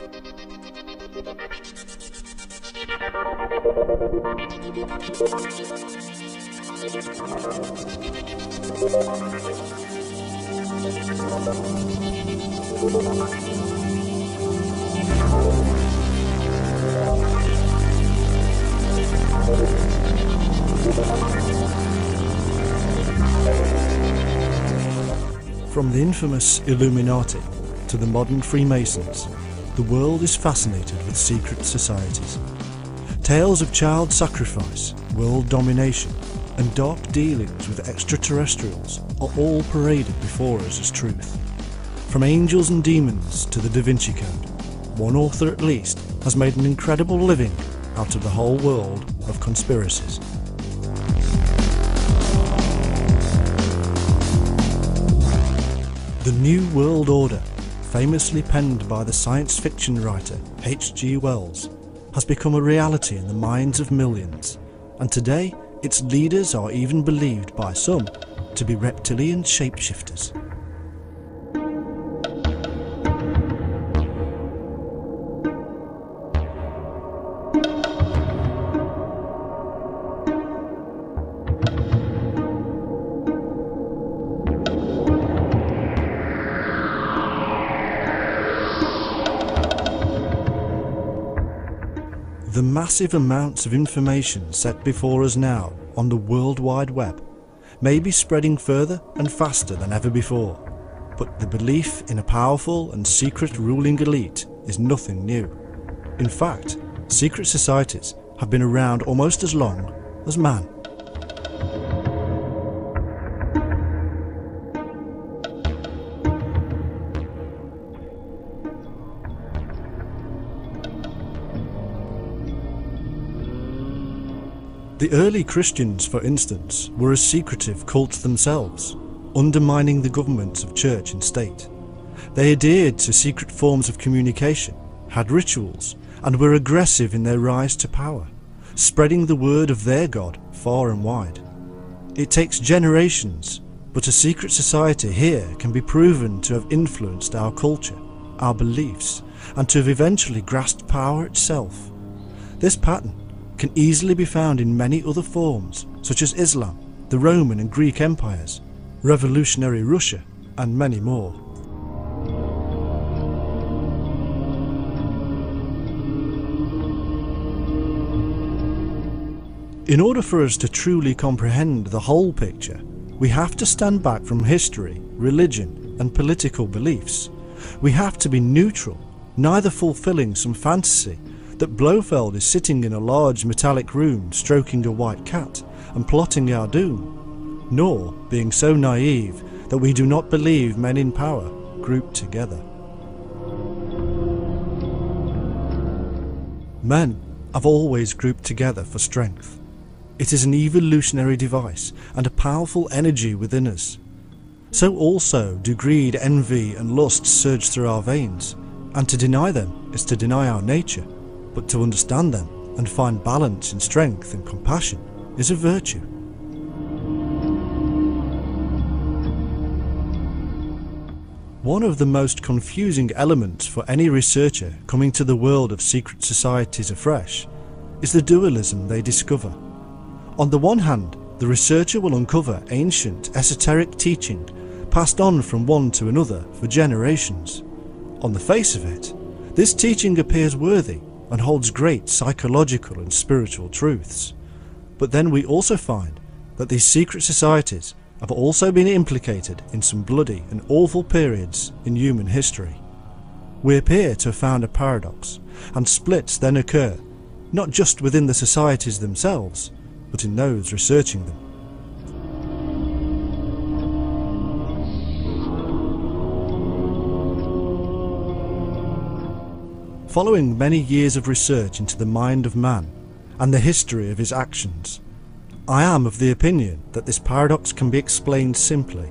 From the infamous Illuminati to the modern Freemasons, the world is fascinated with secret societies. Tales of child sacrifice, world domination, and dark dealings with extraterrestrials are all paraded before us as truth. From angels and demons to the Da Vinci Code, one author at least has made an incredible living out of the whole world of conspiracies. The New World Order, famously penned by the science fiction writer H.G. Wells, has become a reality in the minds of millions, and today its leaders are even believed by some to be reptilian shapeshifters. The massive amounts of information set before us now on the World Wide Web may be spreading further and faster than ever before, but the belief in a powerful and secret ruling elite is nothing new. In fact, secret societies have been around almost as long as man. The early Christians, for instance, were a secretive cult themselves, undermining the governments of church and state. They adhered to secret forms of communication, had rituals, and were aggressive in their rise to power, spreading the word of their God far and wide. It takes generations, but a secret society here can be proven to have influenced our culture, our beliefs, and to have eventually grasped power itself. This pattern can easily be found in many other forms, such as Islam, the Roman and Greek empires, revolutionary Russia, and many more. In order for us to truly comprehend the whole picture, we have to stand back from history, religion, and political beliefs. We have to be neutral, neither fulfilling some fantasy that Blofeld is sitting in a large metallic room stroking a white cat and plotting our doom, nor being so naive that we do not believe men in power grouped together. Men have always grouped together for strength. It is an evolutionary device and a powerful energy within us. So also do greed, envy and lust surge through our veins, and to deny them is to deny our nature. But to understand them and find balance in strength and compassion is a virtue. One of the most confusing elements for any researcher coming to the world of secret societies afresh is the dualism they discover. On the one hand, the researcher will uncover ancient esoteric teaching passed on from one to another for generations. On the face of it, this teaching appears worthy and holds great psychological and spiritual truths. But then we also find that these secret societies have also been implicated in some bloody and awful periods in human history. We appear to have found a paradox, and splits then occur, not just within the societies themselves, but in those researching them. Following many years of research into the mind of man and the history of his actions, I am of the opinion that this paradox can be explained simply.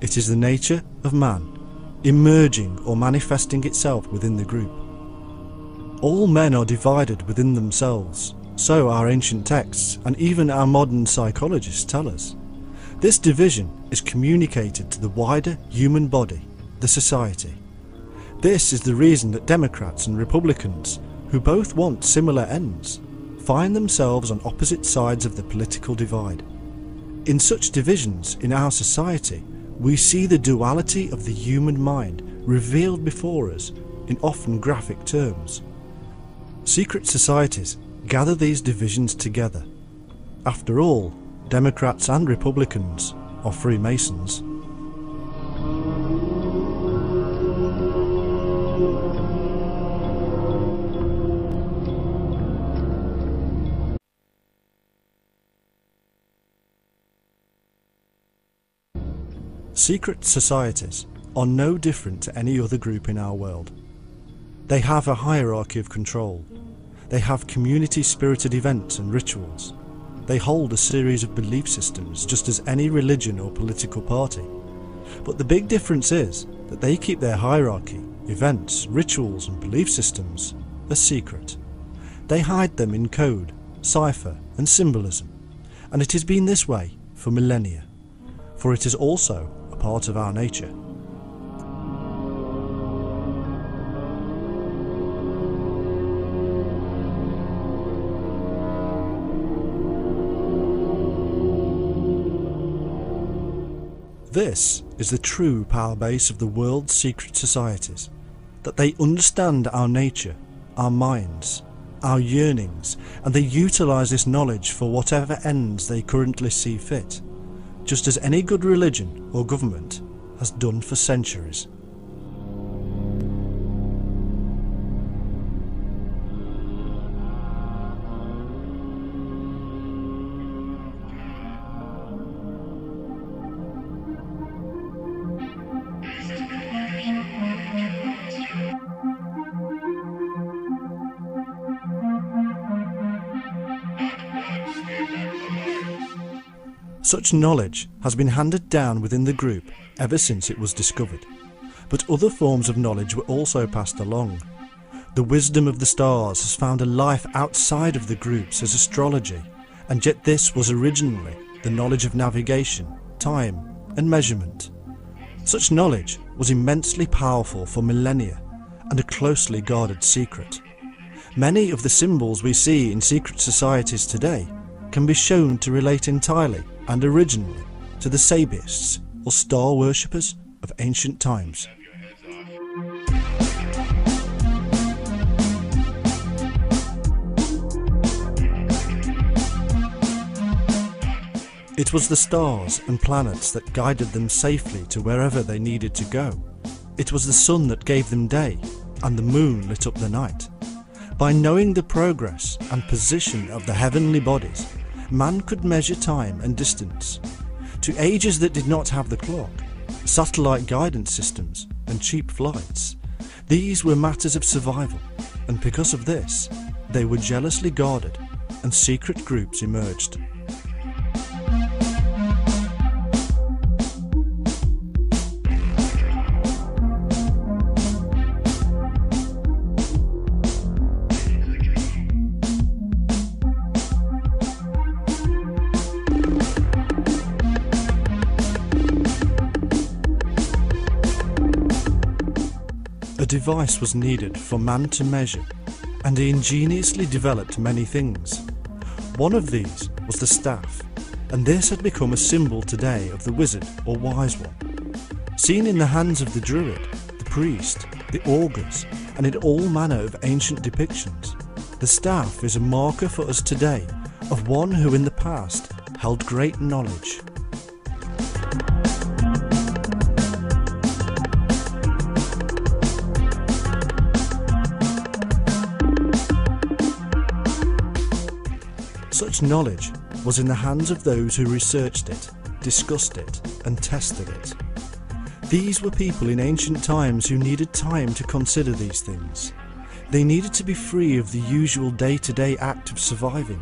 It is the nature of man emerging or manifesting itself within the group. All men are divided within themselves, so our ancient texts and even our modern psychologists tell us. This division is communicated to the wider human body, the society. This is the reason that Democrats and Republicans, who both want similar ends, find themselves on opposite sides of the political divide. In such divisions in our society, we see the duality of the human mind revealed before us in often graphic terms. Secret societies gather these divisions together. After all, Democrats and Republicans are Freemasons. Secret societies are no different to any other group in our world. They have a hierarchy of control. They have community-spirited events and rituals. They hold a series of belief systems just as any religion or political party. But the big difference is that they keep their hierarchy, events, rituals and belief systems a secret. They hide them in code, cipher and symbolism, and it has been this way for millennia, for it is also a part of our nature. This is the true power base of the world's secret societies, that they understand our nature, our minds, our yearnings, and they utilise this knowledge for whatever ends they currently see fit, just as any good religion or government has done for centuries. Such knowledge has been handed down within the group ever since it was discovered, but other forms of knowledge were also passed along. The wisdom of the stars has found a life outside of the groups as astrology, and yet this was originally the knowledge of navigation, time and measurement. Such knowledge was immensely powerful for millennia and a closely guarded secret. Many of the symbols we see in secret societies today can be shown to relate entirely and originally to the Sabiists or star worshippers of ancient times. It was the stars and planets that guided them safely to wherever they needed to go. It was the sun that gave them day, and the moon lit up the night. By knowing the progress and position of the heavenly bodies, man could measure time and distance. To ages that did not have the clock, satellite guidance systems and cheap flights, these were matters of survival, and because of this, they were jealously guarded and secret groups emerged. A device was needed for man to measure, and he ingeniously developed many things. One of these was the staff, and this had become a symbol today of the wizard or wise one. Seen in the hands of the druid, the priest, the augurs, and in all manner of ancient depictions, the staff is a marker for us today of one who in the past held great knowledge. Such knowledge was in the hands of those who researched it, discussed it, and tested it. These were people in ancient times who needed time to consider these things. They needed to be free of the usual day-to-day act of surviving,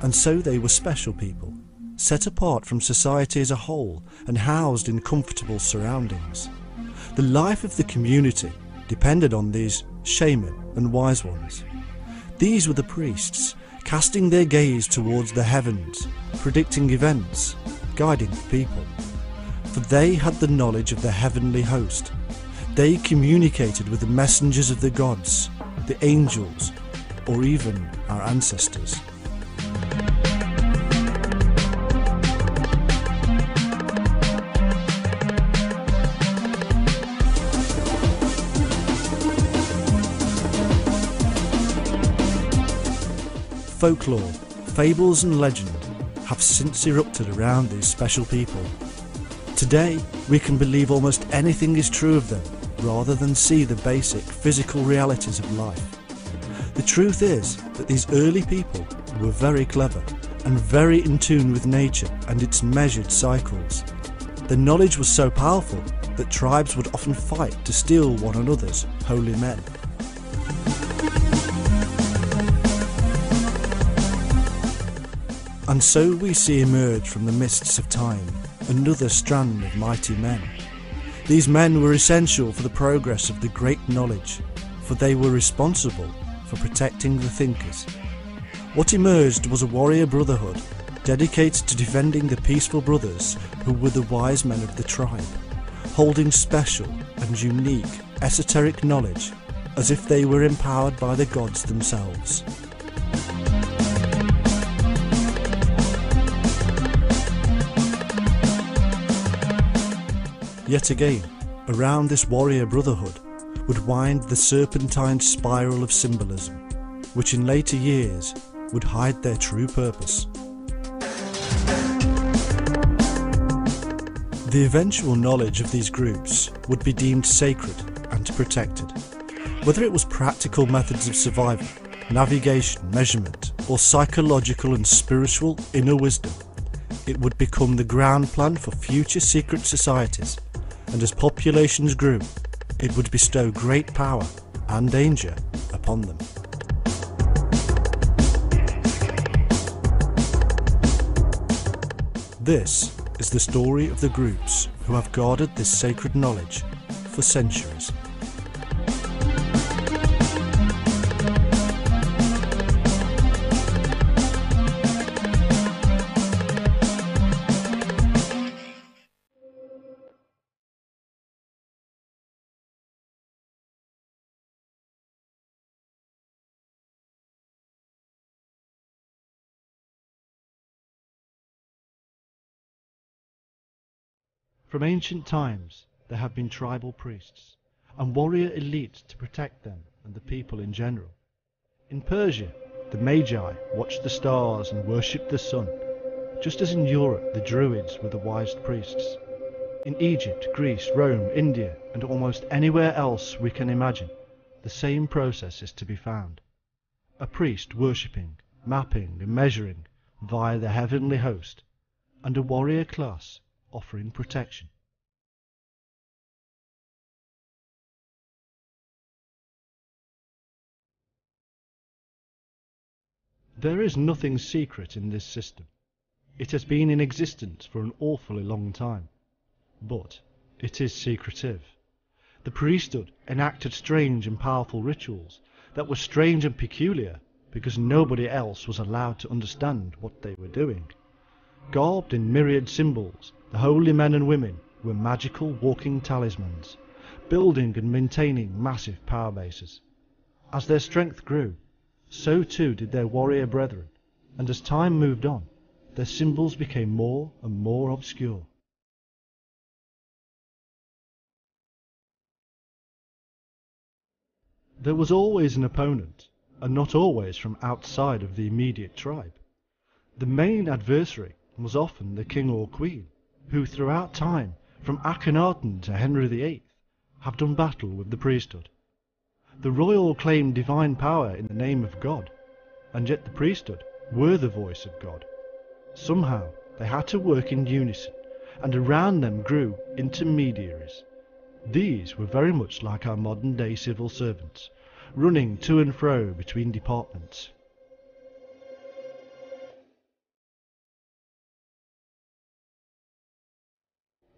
and so they were special people, set apart from society as a whole and housed in comfortable surroundings. The life of the community depended on these shaman and wise ones. These were the priests, casting their gaze towards the heavens, predicting events, guiding the people. For they had the knowledge of the heavenly host. They communicated with the messengers of the gods, the angels, or even our ancestors. Folklore, fables and legend have since erupted around these special people. Today, we can believe almost anything is true of them, rather than see the basic physical realities of life. The truth is that these early people were very clever and very in tune with nature and its measured cycles. Their knowledge was so powerful that tribes would often fight to steal one another's holy men. And so we see emerge from the mists of time another strand of mighty men. These men were essential for the progress of the great knowledge, for they were responsible for protecting the thinkers. What emerged was a warrior brotherhood dedicated to defending the peaceful brothers who were the wise men of the tribe, holding special and unique esoteric knowledge as if they were empowered by the gods themselves. Yet again, around this warrior brotherhood would wind the serpentine spiral of symbolism, which in later years would hide their true purpose. The eventual knowledge of these groups would be deemed sacred and protected. Whether it was practical methods of survival, navigation, measurement, or psychological and spiritual inner wisdom, it would become the ground plan for future secret societies, and as populations grew, it would bestow great power and danger upon them. This is the story of the groups who have guarded this sacred knowledge for centuries. From ancient times, there have been tribal priests and warrior elites to protect them and the people in general. In Persia, the Magi watched the stars and worshipped the sun, just as in Europe the Druids were the wise priests. In Egypt, Greece, Rome, India, and almost anywhere else we can imagine, the same process is to be found. A priest worshipping, mapping and measuring via the heavenly host, and a warrior class offering protection. There is nothing secret in this system. It has been in existence for an awfully long time. But it is secretive. The priesthood enacted strange and powerful rituals that were strange and peculiar because nobody else was allowed to understand what they were doing. Garbed in myriad symbols, the holy men and women were magical walking talismans, building and maintaining massive power bases. As their strength grew, so too did their warrior brethren, and as time moved on, their symbols became more and more obscure. There was always an opponent, and not always from outside of the immediate tribe. The main adversary was often the king or queen, who throughout time, from Akhenaten to Henry VIII, have done battle with the priesthood. The royal claimed divine power in the name of God, and yet the priesthood were the voice of God. Somehow they had to work in unison, and around them grew intermediaries. These were very much like our modern day civil servants, running to and fro between departments.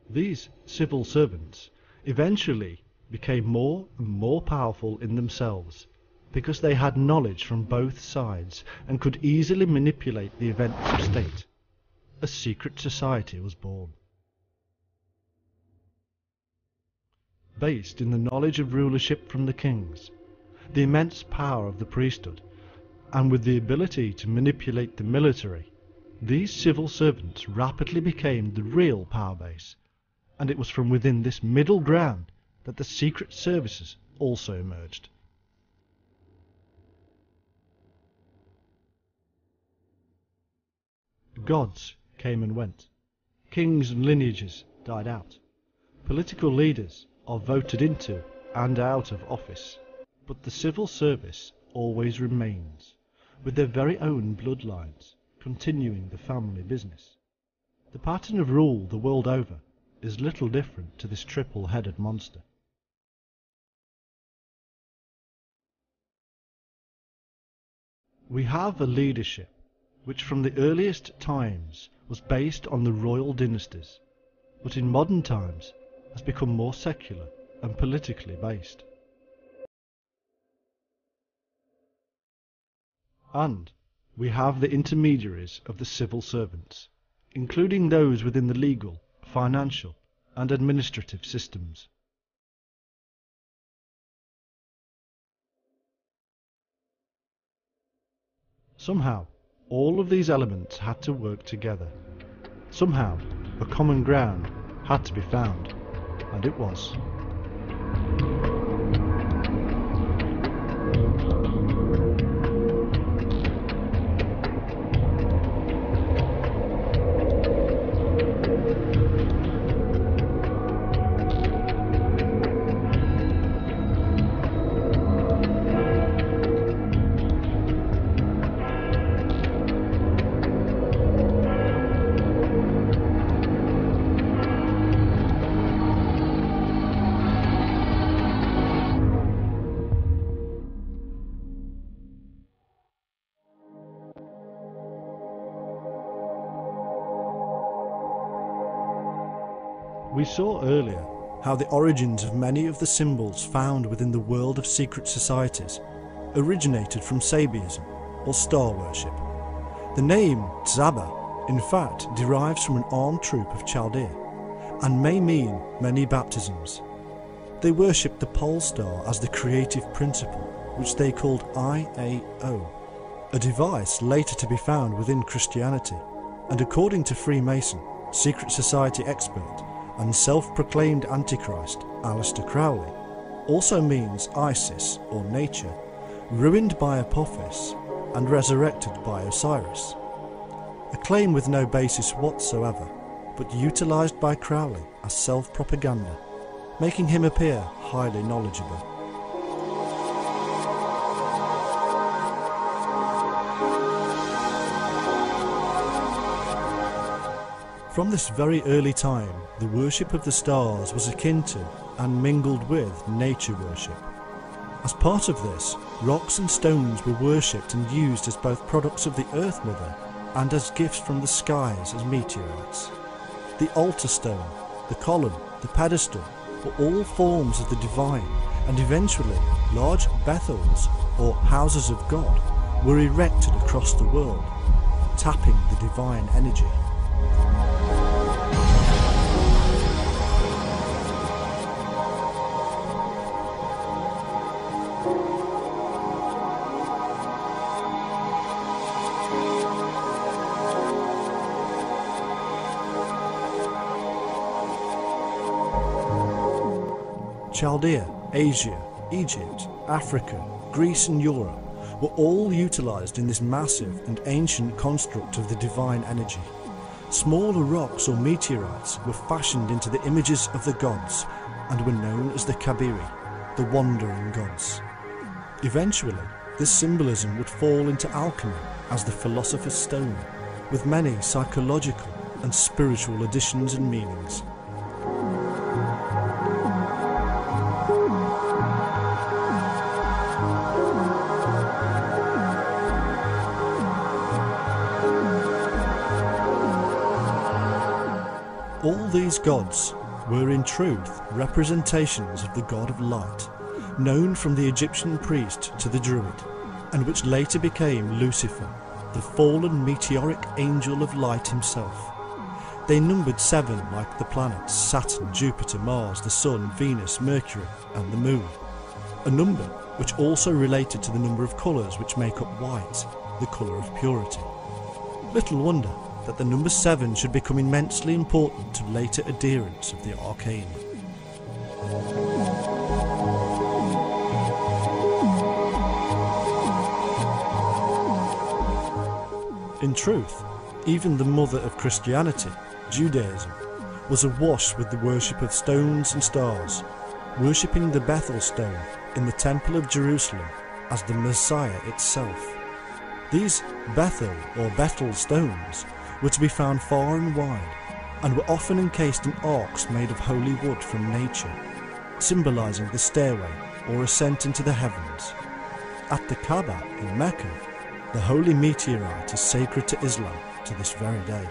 These civil servants eventually became more and more powerful in themselves because they had knowledge from both sides and could easily manipulate the events of state. A secret society was born. based in the knowledge of rulership from the kings, the immense power of the priesthood, and with the ability to manipulate the military. These civil servants rapidly became the real power base, and it was from within this middle ground that the secret services also emerged. Gods came and went. Kings and lineages died out. Political leaders are voted into and out of office. But the civil service always remains, with their very own bloodlines, continuing the family business. The pattern of rule the world over is little different to this triple-headed monster. We have a leadership which from the earliest times was based on the royal dynasties, but in modern times has become more secular and politically based. And we have the intermediaries of the civil servants, including those within the legal, financial, and administrative systems. Somehow, all of these elements had to work together. Somehow, a common ground had to be found, and it was. We saw earlier how the origins of many of the symbols found within the world of secret societies originated from Sabianism, or star worship. The name Tzaba, in fact, derives from an armed troop of Chaldea, and may mean many baptisms. They worshipped the pole star as the creative principle, which they called IAO, a device later to be found within Christianity, and according to Freemason, secret society expert, and self-proclaimed Antichrist, Aleister Crowley, also means Isis, or nature, ruined by Apophis and resurrected by Osiris. A claim with no basis whatsoever, but utilised by Crowley as self-propaganda, making him appear highly knowledgeable. From this very early time, the worship of the stars was akin to and mingled with nature worship. As part of this, rocks and stones were worshipped and used as both products of the Earth Mother and as gifts from the skies as meteorites. The altar stone, the column, the pedestal were all forms of the divine, and eventually large Bethels, or houses of God, were erected across the world, tapping the divine energy. Chaldea, Asia, Egypt, Africa, Greece and Europe were all utilised in this massive and ancient construct of the divine energy. Smaller rocks or meteorites were fashioned into the images of the gods and were known as the Kabiri, the wandering gods. Eventually, this symbolism would fall into alchemy as the philosopher's stone, with many psychological and spiritual additions and meanings. All these gods were in truth representations of the god of light, known from the Egyptian priest to the Druid, and which later became Lucifer, the fallen meteoric angel of light himself. They numbered 7 like the planets Saturn, Jupiter, Mars, the Sun, Venus, Mercury and the Moon, a number which also related to the number of colours which make up white, the colour of purity. Little wonder that the number 7 should become immensely important to later adherents of the arcane. In truth, even the mother of Christianity, Judaism, was awash with the worship of stones and stars, worshipping the Bethel stone in the Temple of Jerusalem as the Messiah itself. These Bethel or Bethel stones were to be found far and wide, and were often encased in arks made of holy wood from nature, symbolising the stairway or ascent into the heavens. At the Kaaba in Mecca, the holy meteorite is sacred to Islam to this very day.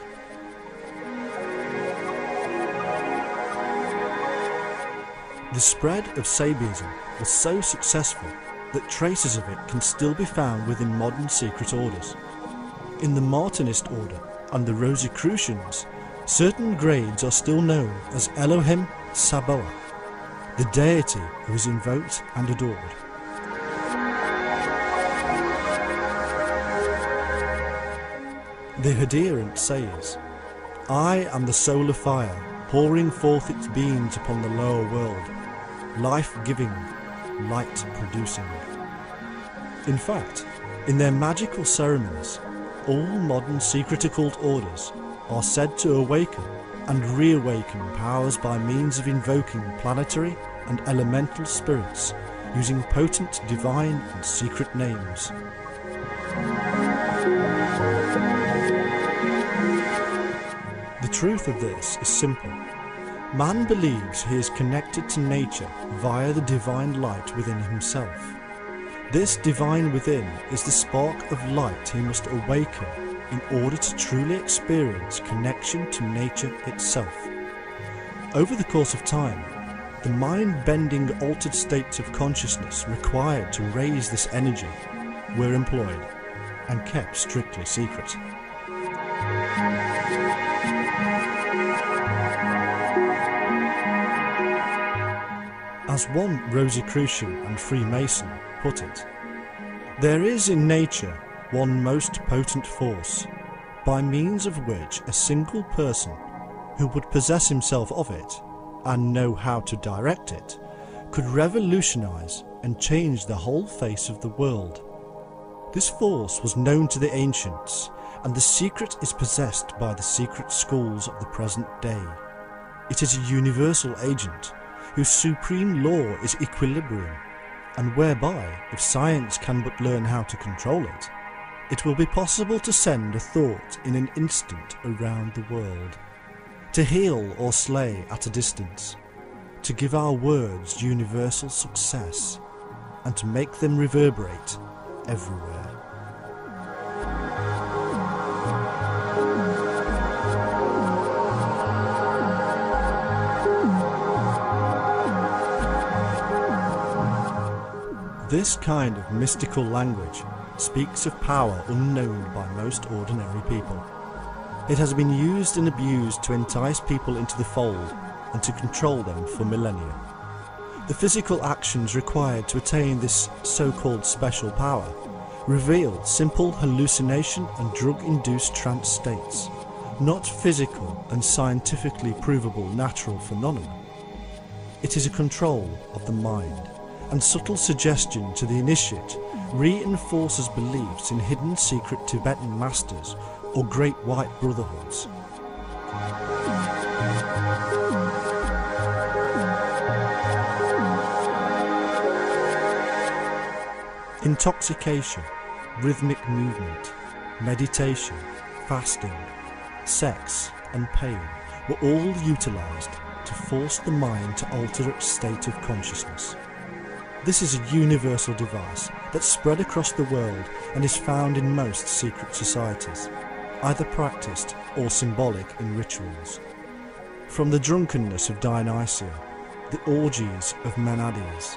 The spread of Sabiism was so successful that traces of it can still be found within modern secret orders. In the Martinist order and the Rosicrucians, certain grades are still known as Elohim Sabaoth, the deity who is invoked and adored. The adherent says, "I am the solar fire, pouring forth its beams upon the lower world, life-giving, light-producing." In fact, in their magical ceremonies, all modern secret occult orders are said to awaken and reawaken powers by means of invoking planetary and elemental spirits using potent divine and secret names. The truth of this is simple. Man believes he is connected to nature via the divine light within himself. This divine within is the spark of light he must awaken in order to truly experience connection to nature itself. Over the course of time, the mind-bending altered states of consciousness required to raise this energy were employed and kept strictly secret. As one Rosicrucian and Freemason put it, "There is in nature one most potent force, by means of which a single person who would possess himself of it, and know how to direct it, could revolutionize and change the whole face of the world. This force was known to the ancients, and the secret is possessed by the secret schools of the present day. It is a universal agent, whose supreme law is equilibrium, and whereby, if science can but learn how to control it, it will be possible to send a thought in an instant around the world, to heal or slay at a distance, to give our words universal success, and to make them reverberate everywhere." This kind of mystical language speaks of power unknown by most ordinary people. It has been used and abused to entice people into the fold and to control them for millennia. The physical actions required to attain this so-called special power reveal simple hallucination and drug-induced trance states, not physical and scientifically provable natural phenomena. It is a control of the mind, and subtle suggestion to the initiate reinforces beliefs in hidden secret Tibetan masters or great white brotherhoods. Intoxication, rhythmic movement, meditation, fasting, sex and pain were all utilised to force the mind to alter its state of consciousness. This is a universal device that spread across the world and is found in most secret societies, either practiced or symbolic in rituals. From the drunkenness of Dionysia, the orgies of Menades,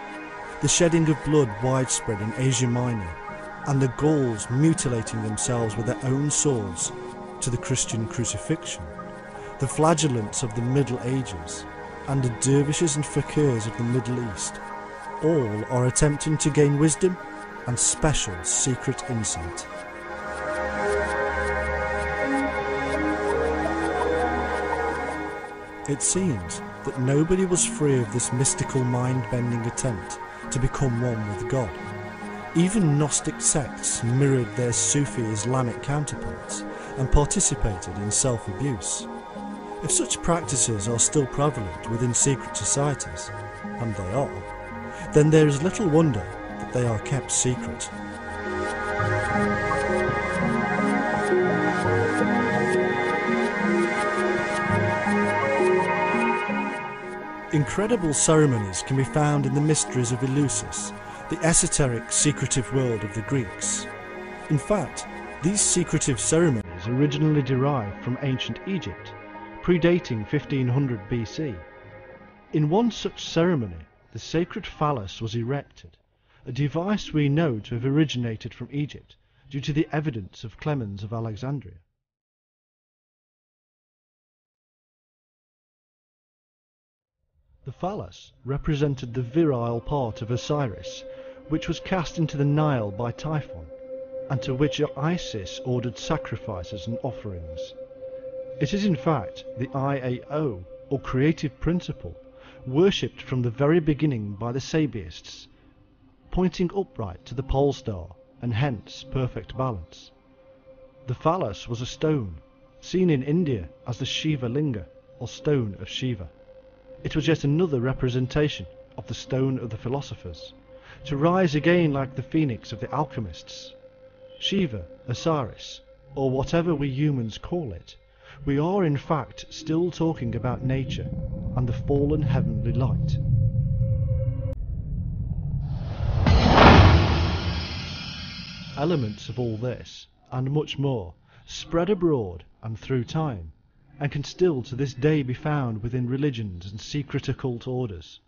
the shedding of blood widespread in Asia Minor, and the Gauls mutilating themselves with their own swords, to the Christian crucifixion, the flagellants of the Middle Ages, and the dervishes and fakirs of the Middle East, all are attempting to gain wisdom and special secret insight. It seems that nobody was free of this mystical mind-bending attempt to become one with God. Even Gnostic sects mirrored their Sufi Islamic counterparts and participated in self-abuse. If such practices are still prevalent within secret societies, and they are, then there is little wonder that they are kept secret. Incredible ceremonies can be found in the mysteries of Eleusis, the esoteric, secretive world of the Greeks. In fact, these secretive ceremonies originally derived from ancient Egypt, predating 1500 BC. In one such ceremony, the sacred phallus was erected, a device we know to have originated from Egypt due to the evidence of Clemens of Alexandria. The phallus represented the virile part of Osiris, which was cast into the Nile by Typhon, and to which Isis ordered sacrifices and offerings. It is in fact the IAO, or creative principle, worshipped from the very beginning by the Sabaists, pointing upright to the pole star, and hence perfect balance. The phallus was a stone, seen in India as the Shiva Linga, or stone of Shiva. It was yet another representation of the stone of the philosophers, to rise again like the phoenix of the alchemists. Shiva, Osiris, or whatever we humans call it, we are in fact still talking about nature and the fallen heavenly light. Elements of all this, and much more, spread abroad and through time, and can still to this day be found within religions and secret occult orders.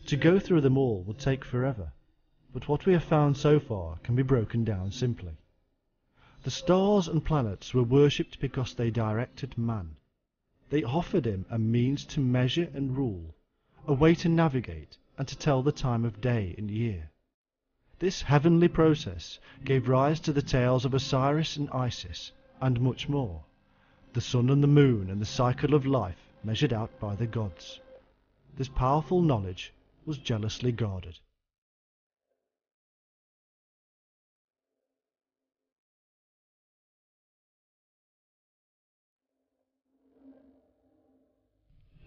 To go through them all would take forever, but what we have found so far can be broken down simply. The stars and planets were worshipped because they directed man. They offered him a means to measure and rule, a way to navigate and to tell the time of day and year. This heavenly process gave rise to the tales of Osiris and Isis, and much more. The sun and the moon and the cycle of life measured out by the gods. This powerful knowledge was jealously guarded.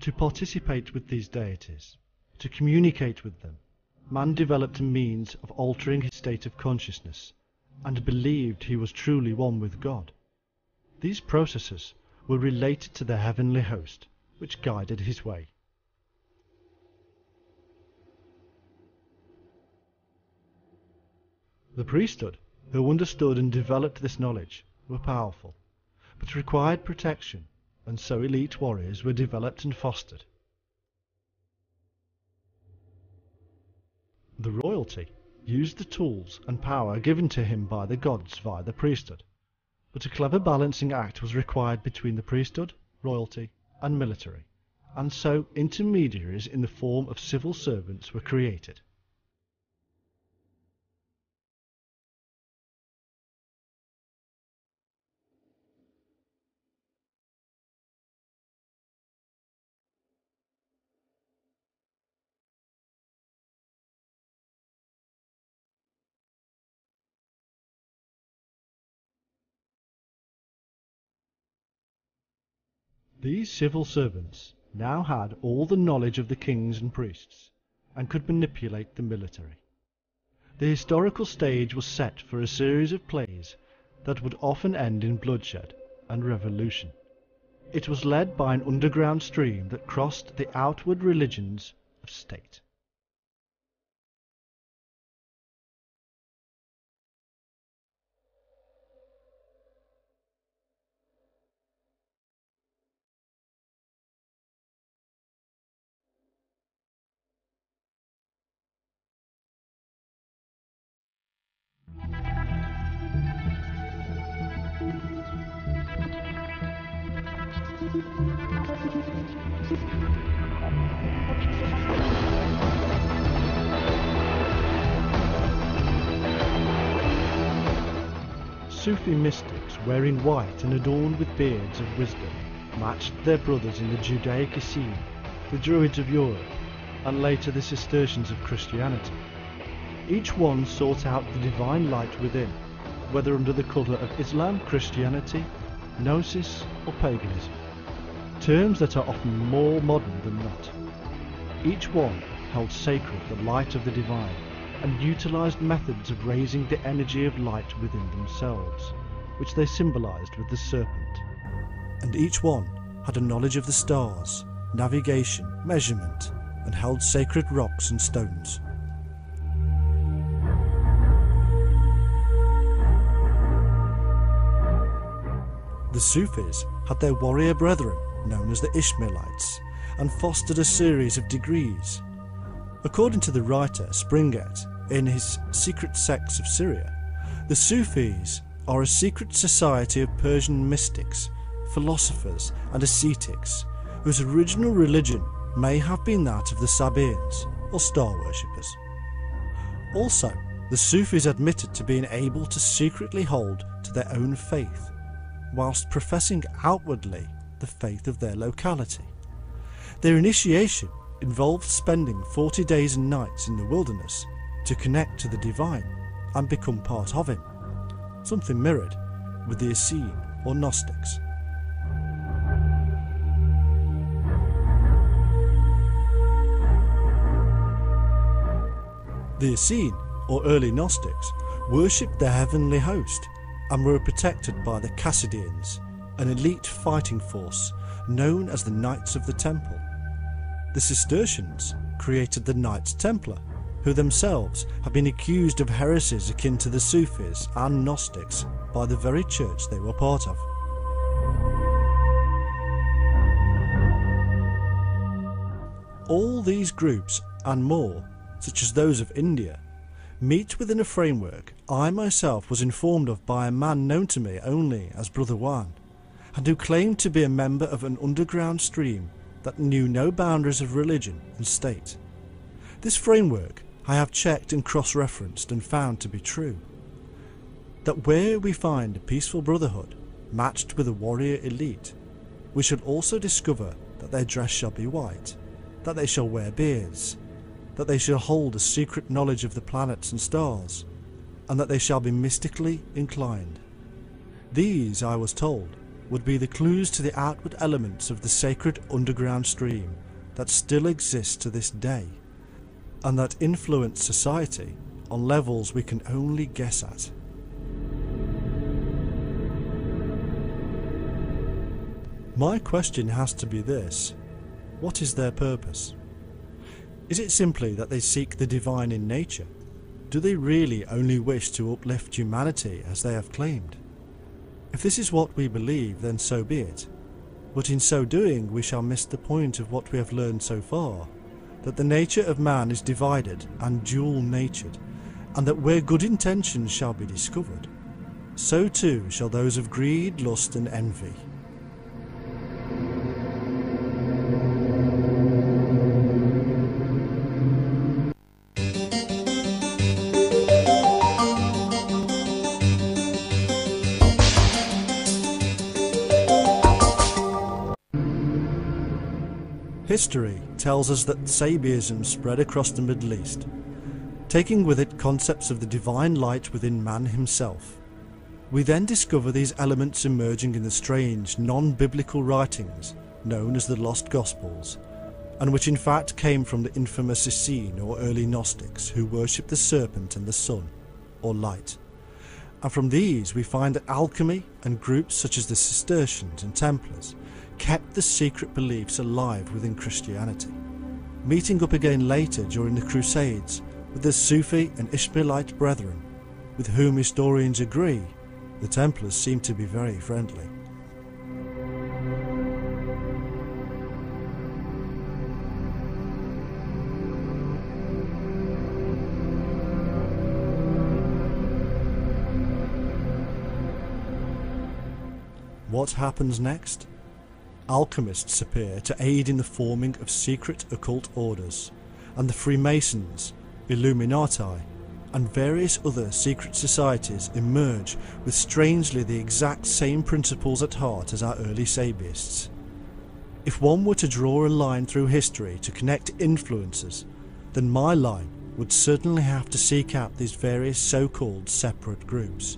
To participate with these deities, to communicate with them, man developed a means of altering his state of consciousness, and believed he was truly one with God. These processes were related to the heavenly host, which guided his way. The priesthood, who understood and developed this knowledge, were powerful, but required protection, and so elite warriors were developed and fostered. The royalty used the tools and power given to him by the gods via the priesthood, but a clever balancing act was required between the priesthood, royalty, and military, and so intermediaries in the form of civil servants were created. These civil servants now had all the knowledge of the kings and priests, and could manipulate the military. The historical stage was set for a series of plays that would often end in bloodshed and revolution. It was led by an underground stream that crossed the outward religions of state. Sufi mystics wearing white and adorned with beards of wisdom matched their brothers in the Judaic Essene, the Druids of Europe, and later the Cistercians of Christianity. Each one sought out the divine light within, whether under the colour of Islam, Christianity, Gnosis or paganism, terms that are often more modern than not. Each one held sacred the light of the divine and utilised methods of raising the energy of light within themselves, which they symbolised with the serpent. And each one had a knowledge of the stars, navigation, measurement, and held sacred rocks and stones. The Sufis had their warrior brethren, known as the Ishmaelites, and fostered a series of degrees. According to the writer Springett, in his Secret Sects of Syria, the Sufis are a secret society of Persian mystics, philosophers and ascetics, whose original religion may have been that of the Sabaeans, or star worshippers. Also, the Sufis admitted to being able to secretly hold to their own faith, whilst professing outwardly the faith of their locality. Their initiation involved spending 40 days and nights in the wilderness to connect to the divine and become part of him, something mirrored with the Essene or Gnostics. The Essene, or early Gnostics, worshipped the heavenly host and were protected by the Chassidians, an elite fighting force known as the Knights of the Temple. The Cistercians created the Knights Templar, who themselves have been accused of heresies akin to the Sufis and Gnostics by the very church they were part of. All these groups and more, such as those of India, meet within a framework I myself was informed of by a man known to me only as Brother Wan, and who claimed to be a member of an underground stream that knew no boundaries of religion and state. This framework I have checked and cross-referenced and found to be true. That where we find a peaceful brotherhood matched with a warrior elite, we shall also discover that their dress shall be white, that they shall wear beards, that they shall hold a secret knowledge of the planets and stars, and that they shall be mystically inclined. These, I was told, would be the clues to the outward elements of the sacred underground stream that still exists to this day, and that influence society on levels we can only guess at. My question has to be this: what is their purpose? Is it simply that they seek the divine in nature? Do they really only wish to uplift humanity as they have claimed? If this is what we believe, then so be it. But in so doing we shall miss the point of what we have learned so far, that the nature of man is divided and dual-natured, and that where good intentions shall be discovered, so too shall those of greed, lust and envy. History tells us that Sabiism spread across the Middle East, taking with it concepts of the divine light within man himself. We then discover these elements emerging in the strange, non-biblical writings known as the Lost Gospels, and which in fact came from the infamous Essene or early Gnostics, who worshipped the serpent and the sun, or light. And from these we find that alchemy and groups such as the Cistercians and Templars kept the secret beliefs alive within Christianity, meeting up again later during the Crusades with the Sufi and Ishmaelite brethren, with whom historians agree the Templars seem to be very friendly. What happens next? Alchemists appear to aid in the forming of secret occult orders, and the Freemasons, Illuminati, and various other secret societies emerge with strangely the exact same principles at heart as our early Sabiists. If one were to draw a line through history to connect influences, then my line would certainly have to seek out these various so-called separate groups.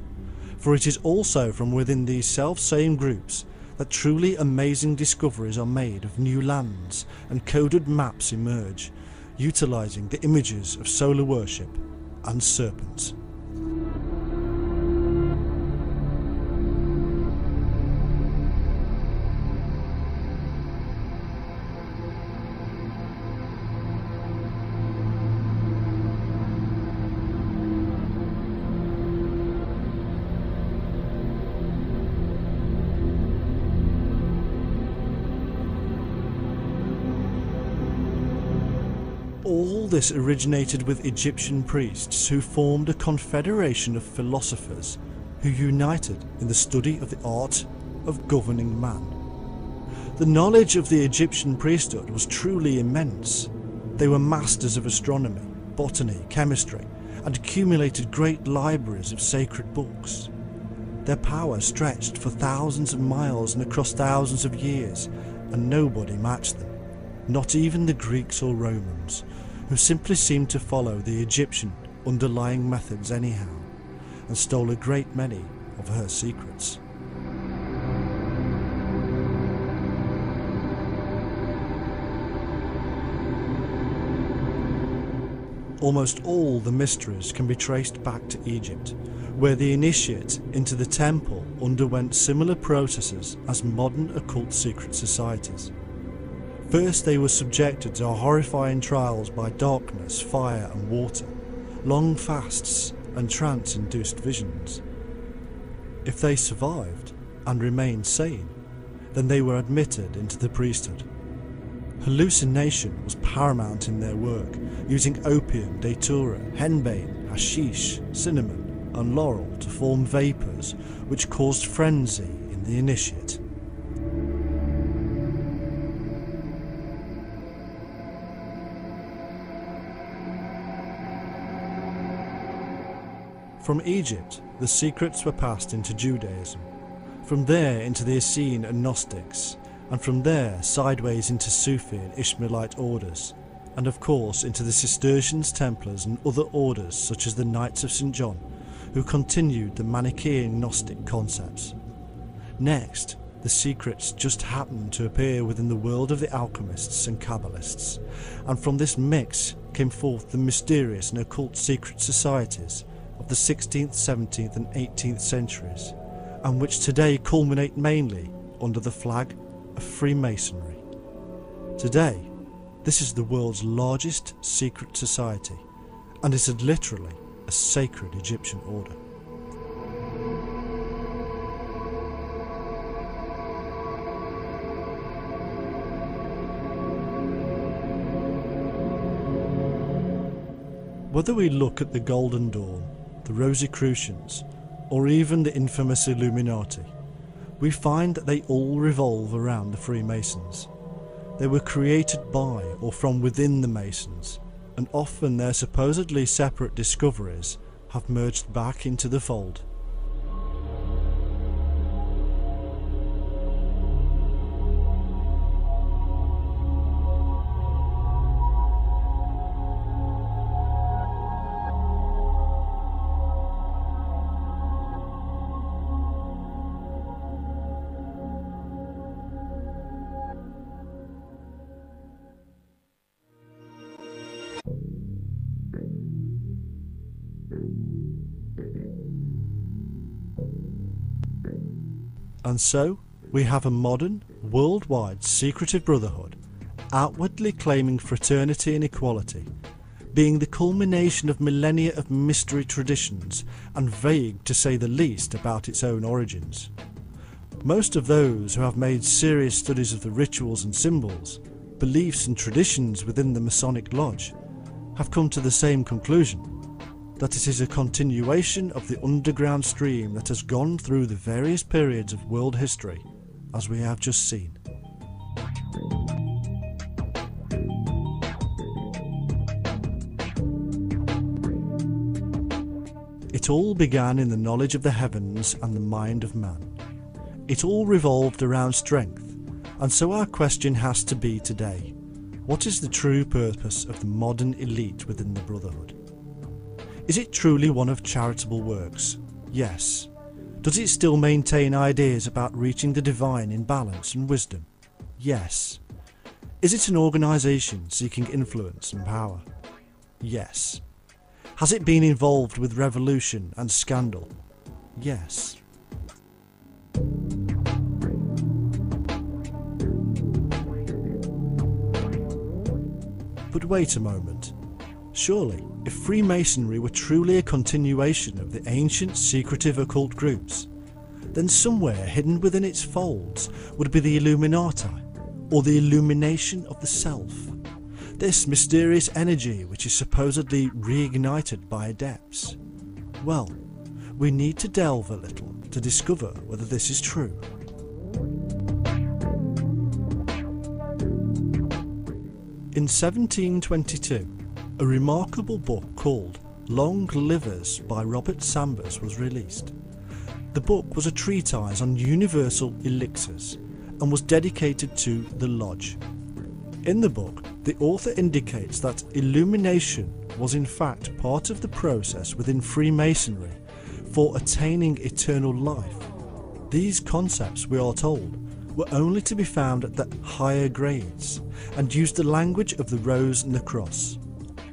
For it is also from within these self-same groups that truly amazing discoveries are made of new lands and coded maps emerge, utilising the images of solar worship and serpents. All this originated with Egyptian priests who formed a confederation of philosophers who united in the study of the art of governing man. The knowledge of the Egyptian priesthood was truly immense. They were masters of astronomy, botany, chemistry, and accumulated great libraries of sacred books. Their power stretched for thousands of miles and across thousands of years, and nobody matched them, not even the Greeks or Romans, who simply seemed to follow the Egyptian underlying methods anyhow, and stole a great many of her secrets. Almost all the mysteries can be traced back to Egypt, where the initiate into the temple underwent similar processes as modern occult secret societies. First they were subjected to horrifying trials by darkness, fire and water, long fasts and trance-induced visions. If they survived and remained sane, then they were admitted into the priesthood. Hallucination was paramount in their work, using opium, datura, henbane, hashish, cinnamon and laurel to form vapours which caused frenzy in the initiate. From Egypt, the secrets were passed into Judaism, from there into the Essene and Gnostics, and from there sideways into Sufi and Ishmaelite orders, and of course into the Cistercians, Templars and other orders such as the Knights of St. John, who continued the Manichaean Gnostic concepts. Next, the secrets just happened to appear within the world of the alchemists and Kabbalists, and from this mix came forth the mysterious and occult secret societies of the 16th, 17th and 18th centuries, and which today culminate mainly under the flag of Freemasonry. Today, this is the world's largest secret society, and is literally a sacred Egyptian order. Whether we look at the Golden Dawn, the Rosicrucians, or even the infamous Illuminati, we find that they all revolve around the Freemasons. They were created by or from within the Masons, and often their supposedly separate discoveries have merged back into the fold. And so, we have a modern, worldwide secretive brotherhood, outwardly claiming fraternity and equality, being the culmination of millennia of mystery traditions and vague to say the least about its own origins. Most of those who have made serious studies of the rituals and symbols, beliefs and traditions within the Masonic Lodge have come to the same conclusion, that it is a continuation of the underground stream that has gone through the various periods of world history, as we have just seen. It all began in the knowledge of the heavens and the mind of man. It all revolved around strength, and so our question has to be today: what is the true purpose of the modern elite within the Brotherhood? Is it truly one of charitable works? Yes. Does it still maintain ideas about reaching the divine in balance and wisdom? Yes. Is it an organisation seeking influence and power? Yes. Has it been involved with revolution and scandal? Yes. But wait a moment. Surely, if Freemasonry were truly a continuation of the ancient secretive occult groups, then somewhere hidden within its folds would be the Illuminati, or the illumination of the self. This mysterious energy which is supposedly reignited by adepts. Well, we need to delve a little to discover whether this is true. In 1722, a remarkable book called Long Livers by Robert Sambers was released. The book was a treatise on universal elixirs and was dedicated to the Lodge. In the book, the author indicates that illumination was in fact part of the process within Freemasonry for attaining eternal life. These concepts, we are told, were only to be found at the higher grades and used the language of the rose and the cross,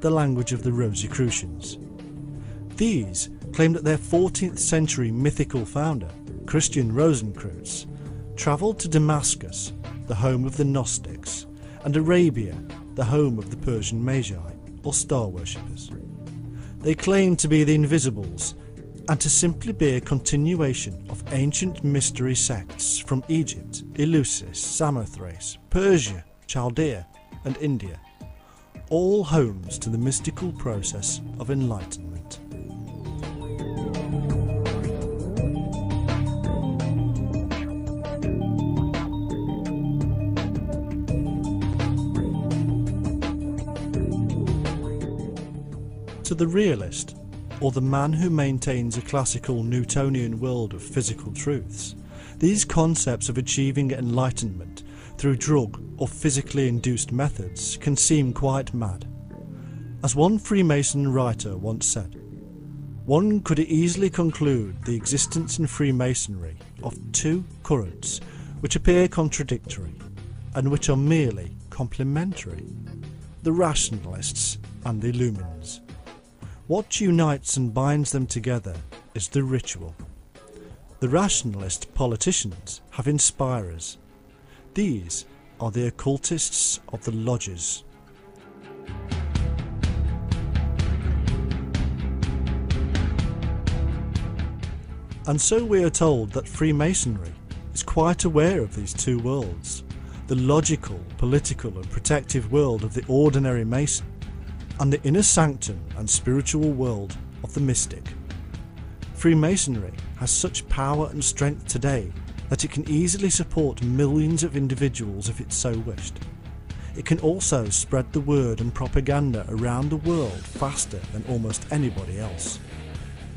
the language of the Rosicrucians. These claimed that their 14th century mythical founder, Christian Rosenkreutz, travelled to Damascus, the home of the Gnostics, and Arabia, the home of the Persian Magi, or star worshippers. They claimed to be the Invisibles, and to simply be a continuation of ancient mystery sects from Egypt, Eleusis, Samothrace, Persia, Chaldea, and India, all homes to the mystical process of enlightenment. To the realist, or the man who maintains a classical Newtonian world of physical truths, these concepts of achieving enlightenment through drug or physically induced methods can seem quite mad. As one Freemason writer once said, one could easily conclude the existence in Freemasonry of two currents which appear contradictory and which are merely complementary: the rationalists and the lumens. What unites and binds them together is the ritual. The rationalist politicians have inspirers. These are the occultists of the lodges. And so we are told that Freemasonry is quite aware of these two worlds, the logical, political and protective world of the ordinary Mason, and the inner sanctum and spiritual world of the mystic. Freemasonry has such power and strength today that it can easily support millions of individuals if it so wished. It can also spread the word and propaganda around the world faster than almost anybody else.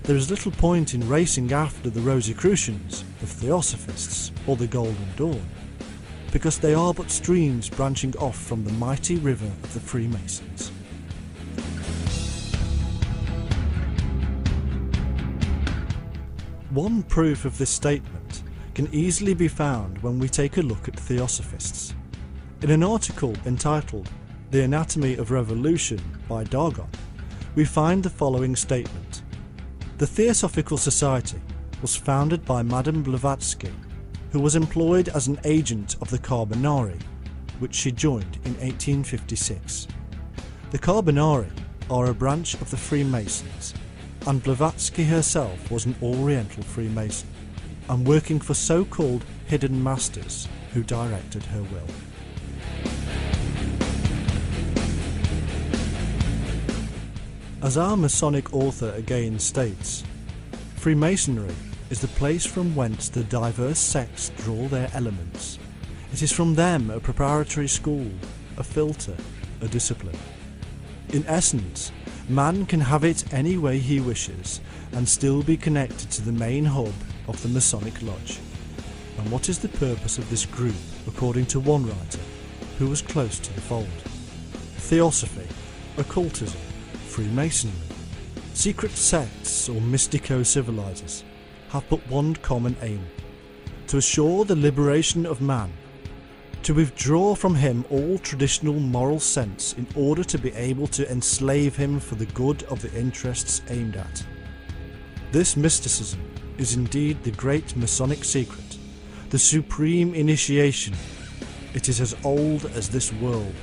There is little point in racing after the Rosicrucians, the Theosophists, or the Golden Dawn, because they are but streams branching off from the mighty river of the Freemasons. One proof of this statement can easily be found when we take a look at Theosophists. In an article entitled The Anatomy of Revolution by Dargon, we find the following statement. The Theosophical Society was founded by Madame Blavatsky, who was employed as an agent of the Carbonari, which she joined in 1856. The Carbonari are a branch of the Freemasons, and Blavatsky herself was an Oriental Freemason, and working for so-called hidden masters who directed her will. As our Masonic author again states, Freemasonry is the place from whence the diverse sects draw their elements. It is from them a preparatory school, a filter, a discipline. In essence, Man can have it any way he wishes and still be connected to the main hub of the Masonic Lodge. And what is the purpose of this group, according to one writer who was close to the fold? Theosophy, occultism, Freemasonry, secret sects or mystico-civilizers have but one common aim: to assure the liberation of man, to withdraw from him all traditional moral sense in order to be able to enslave him for the good of the interests aimed at. This mysticism is indeed the great Masonic secret, the supreme initiation. It is as old as this world.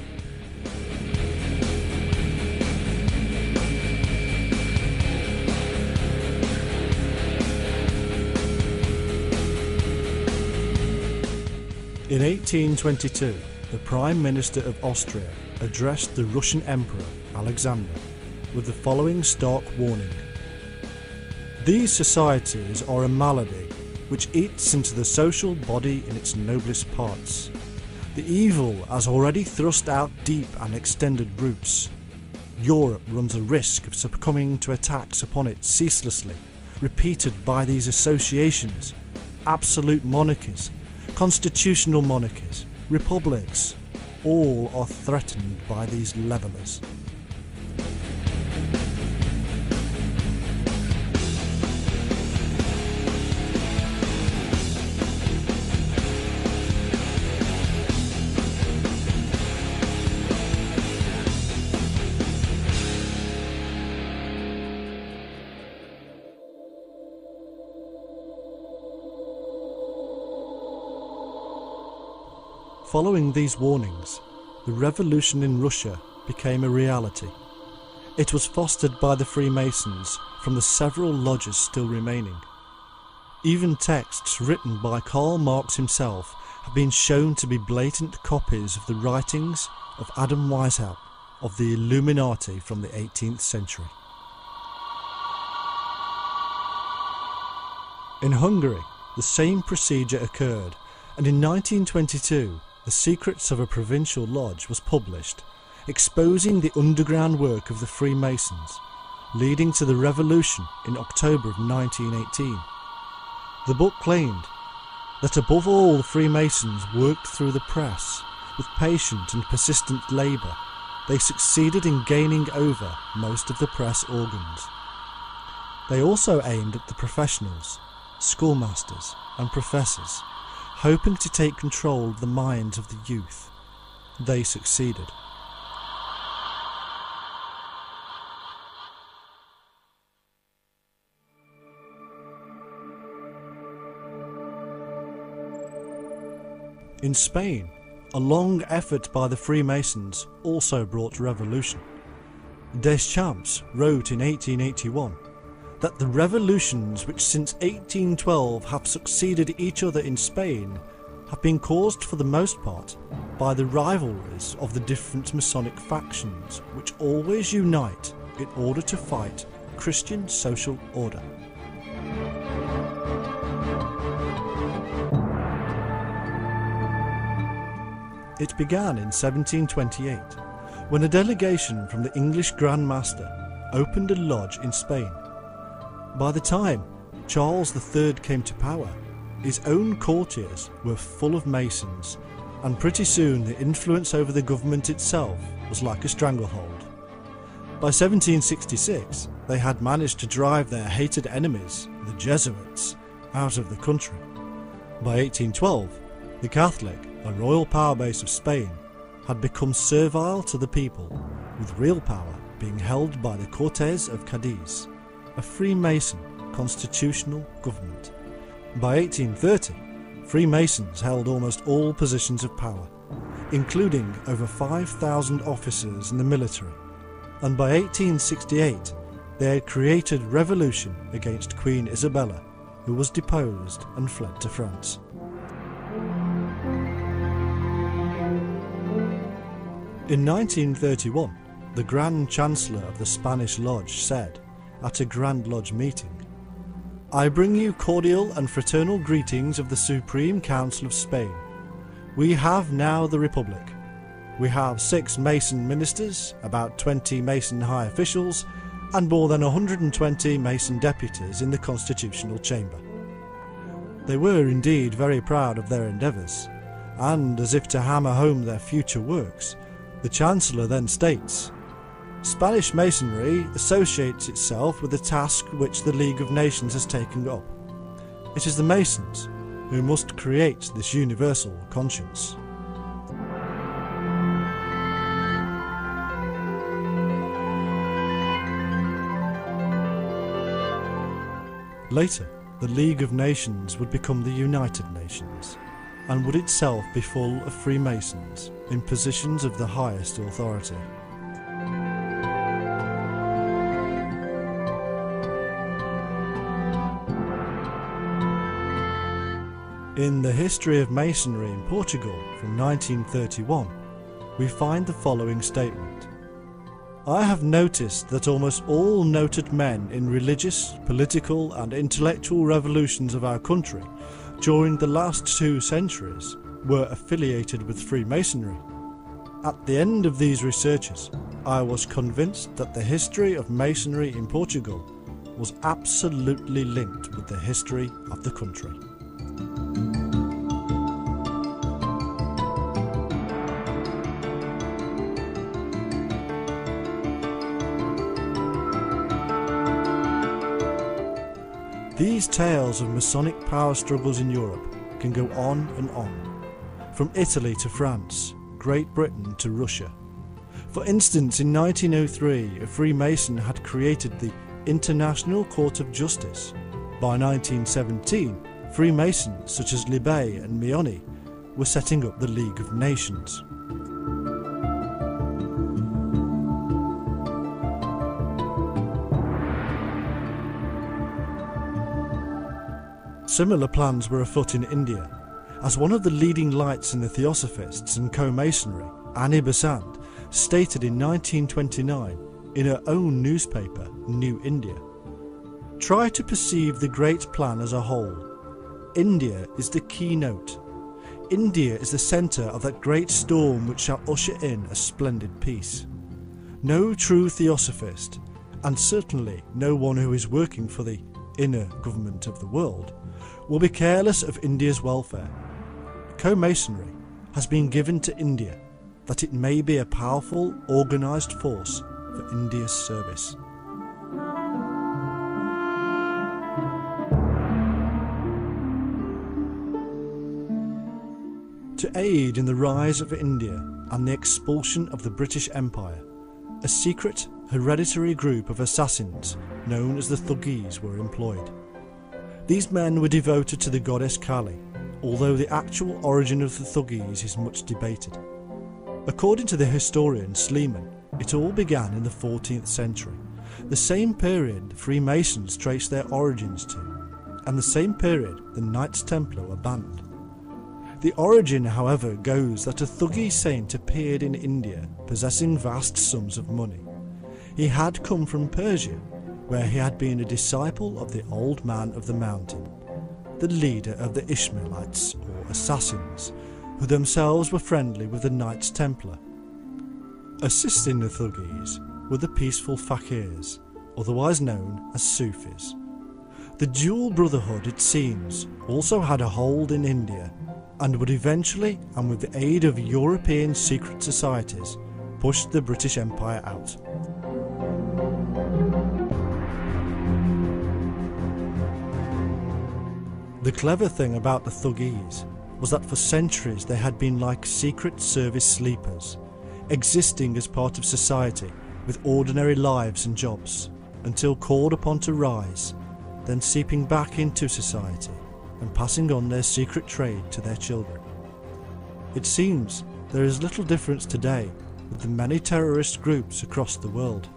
In 1822, the Prime Minister of Austria addressed the Russian Emperor Alexander with the following stark warning: "These societies are a malady which eats into the social body in its noblest parts. The evil has already thrust out deep and extended roots. Europe runs a risk of succumbing to attacks upon it ceaselessly, repeated by these associations. Absolute monarchies, constitutional monarchies, republics, all are threatened by these levellers." Following these warnings, the revolution in Russia became a reality. It was fostered by the Freemasons from the several lodges still remaining. Even texts written by Karl Marx himself have been shown to be blatant copies of the writings of Adam Weishaupt of the Illuminati from the 18th century. In Hungary, the same procedure occurred, and in 1922 The Secrets of a Provincial Lodge was published, exposing the underground work of the Freemasons, leading to the revolution in October of 1918. The book claimed that above all the Freemasons worked through the press. With patient and persistent labour, they succeeded in gaining over most of the press organs. They also aimed at the professionals, schoolmasters and professors, hoping to take control of the minds of the youth. They succeeded. In Spain, a long effort by the Freemasons also brought revolution. Deschamps wrote in 1881 that the revolutions which since 1812 have succeeded each other in Spain have been caused for the most part by the rivalries of the different Masonic factions, which always unite in order to fight Christian social order. It began in 1728, when a delegation from the English Grand Master opened a lodge in Spain. By the time Charles III came to power, his own courtiers were full of Masons, and pretty soon the influence over the government itself was like a stranglehold. By 1766, they had managed to drive their hated enemies, the Jesuits, out of the country. By 1812, the Catholic, a royal power base of Spain, had become servile to the people, with real power being held by the Cortes of Cadiz, a Freemason constitutional government. By 1830, Freemasons held almost all positions of power, including over 5,000 officers in the military, and by 1868 they had created revolution against Queen Isabella, who was deposed and fled to France. In 1931, the Grand Chancellor of the Spanish Lodge said, at a Grand Lodge meeting, "I bring you cordial and fraternal greetings of the Supreme Council of Spain. We have now the Republic. We have 6 Mason ministers, about 20 Mason high officials, and more than 120 Mason deputies in the Constitutional Chamber. They were indeed very proud of their endeavours, and as if to hammer home their future works, the Chancellor then states, "Spanish Masonry associates itself with the task which the League of Nations has taken up. It is the Masons who must create this universal conscience." Later, the League of Nations would become the United Nations, and would itself be full of Freemasons in positions of the highest authority. In the history of Masonry in Portugal from 1931, we find the following statement. "I have noticed that almost all noted men in religious, political and intellectual revolutions of our country during the last 2 centuries were affiliated with Freemasonry. At the end of these researches, I was convinced that the history of Masonry in Portugal was absolutely linked with the history of the country." These tales of Masonic power struggles in Europe can go on and on, from Italy to France, Great Britain to Russia. For instance, in 1903, a Freemason had created the International Court of Justice. By 1917, Freemasons such as Libet and Mioni were setting up the League of Nations. Similar plans were afoot in India, as one of the leading lights in the Theosophists and co-Masonry, Annie Besant, stated in 1929 in her own newspaper, New India, "Try to perceive the great plan as a whole. India is the keynote. India is the centre of that great storm which shall usher in a splendid peace. No true Theosophist, and certainly no one who is working for the inner government of the world, will be careless of India's welfare. Co-Masonry has been given to India that it may be a powerful, organised force for India's service." To aid in the rise of India and the expulsion of the British Empire, a secret, hereditary group of assassins known as the Thuggis were employed. These men were devoted to the goddess Kali, although the actual origin of the Thuggis is much debated. According to the historian Sleeman, it all began in the 14th century, the same period the Freemasons traced their origins to, and the same period the Knights Templar were banned. The origin, however, goes that a Thuggi saint appeared in India possessing vast sums of money. He had come from Persia, where he had been a disciple of the Old Man of the Mountain, the leader of the Ishmaelites or assassins, who themselves were friendly with the Knights Templar. Assisting the Thuggis were the peaceful fakirs, otherwise known as Sufis. The dual brotherhood, it seems, also had a hold in India, and would eventually, and with the aid of European secret societies, push the British Empire out. The clever thing about the Thuggis was that for centuries they had been like secret service sleepers, existing as part of society with ordinary lives and jobs, until called upon to rise, then seeping back into society and passing on their secret trade to their children. It seems there is little difference today with the many terrorist groups across the world.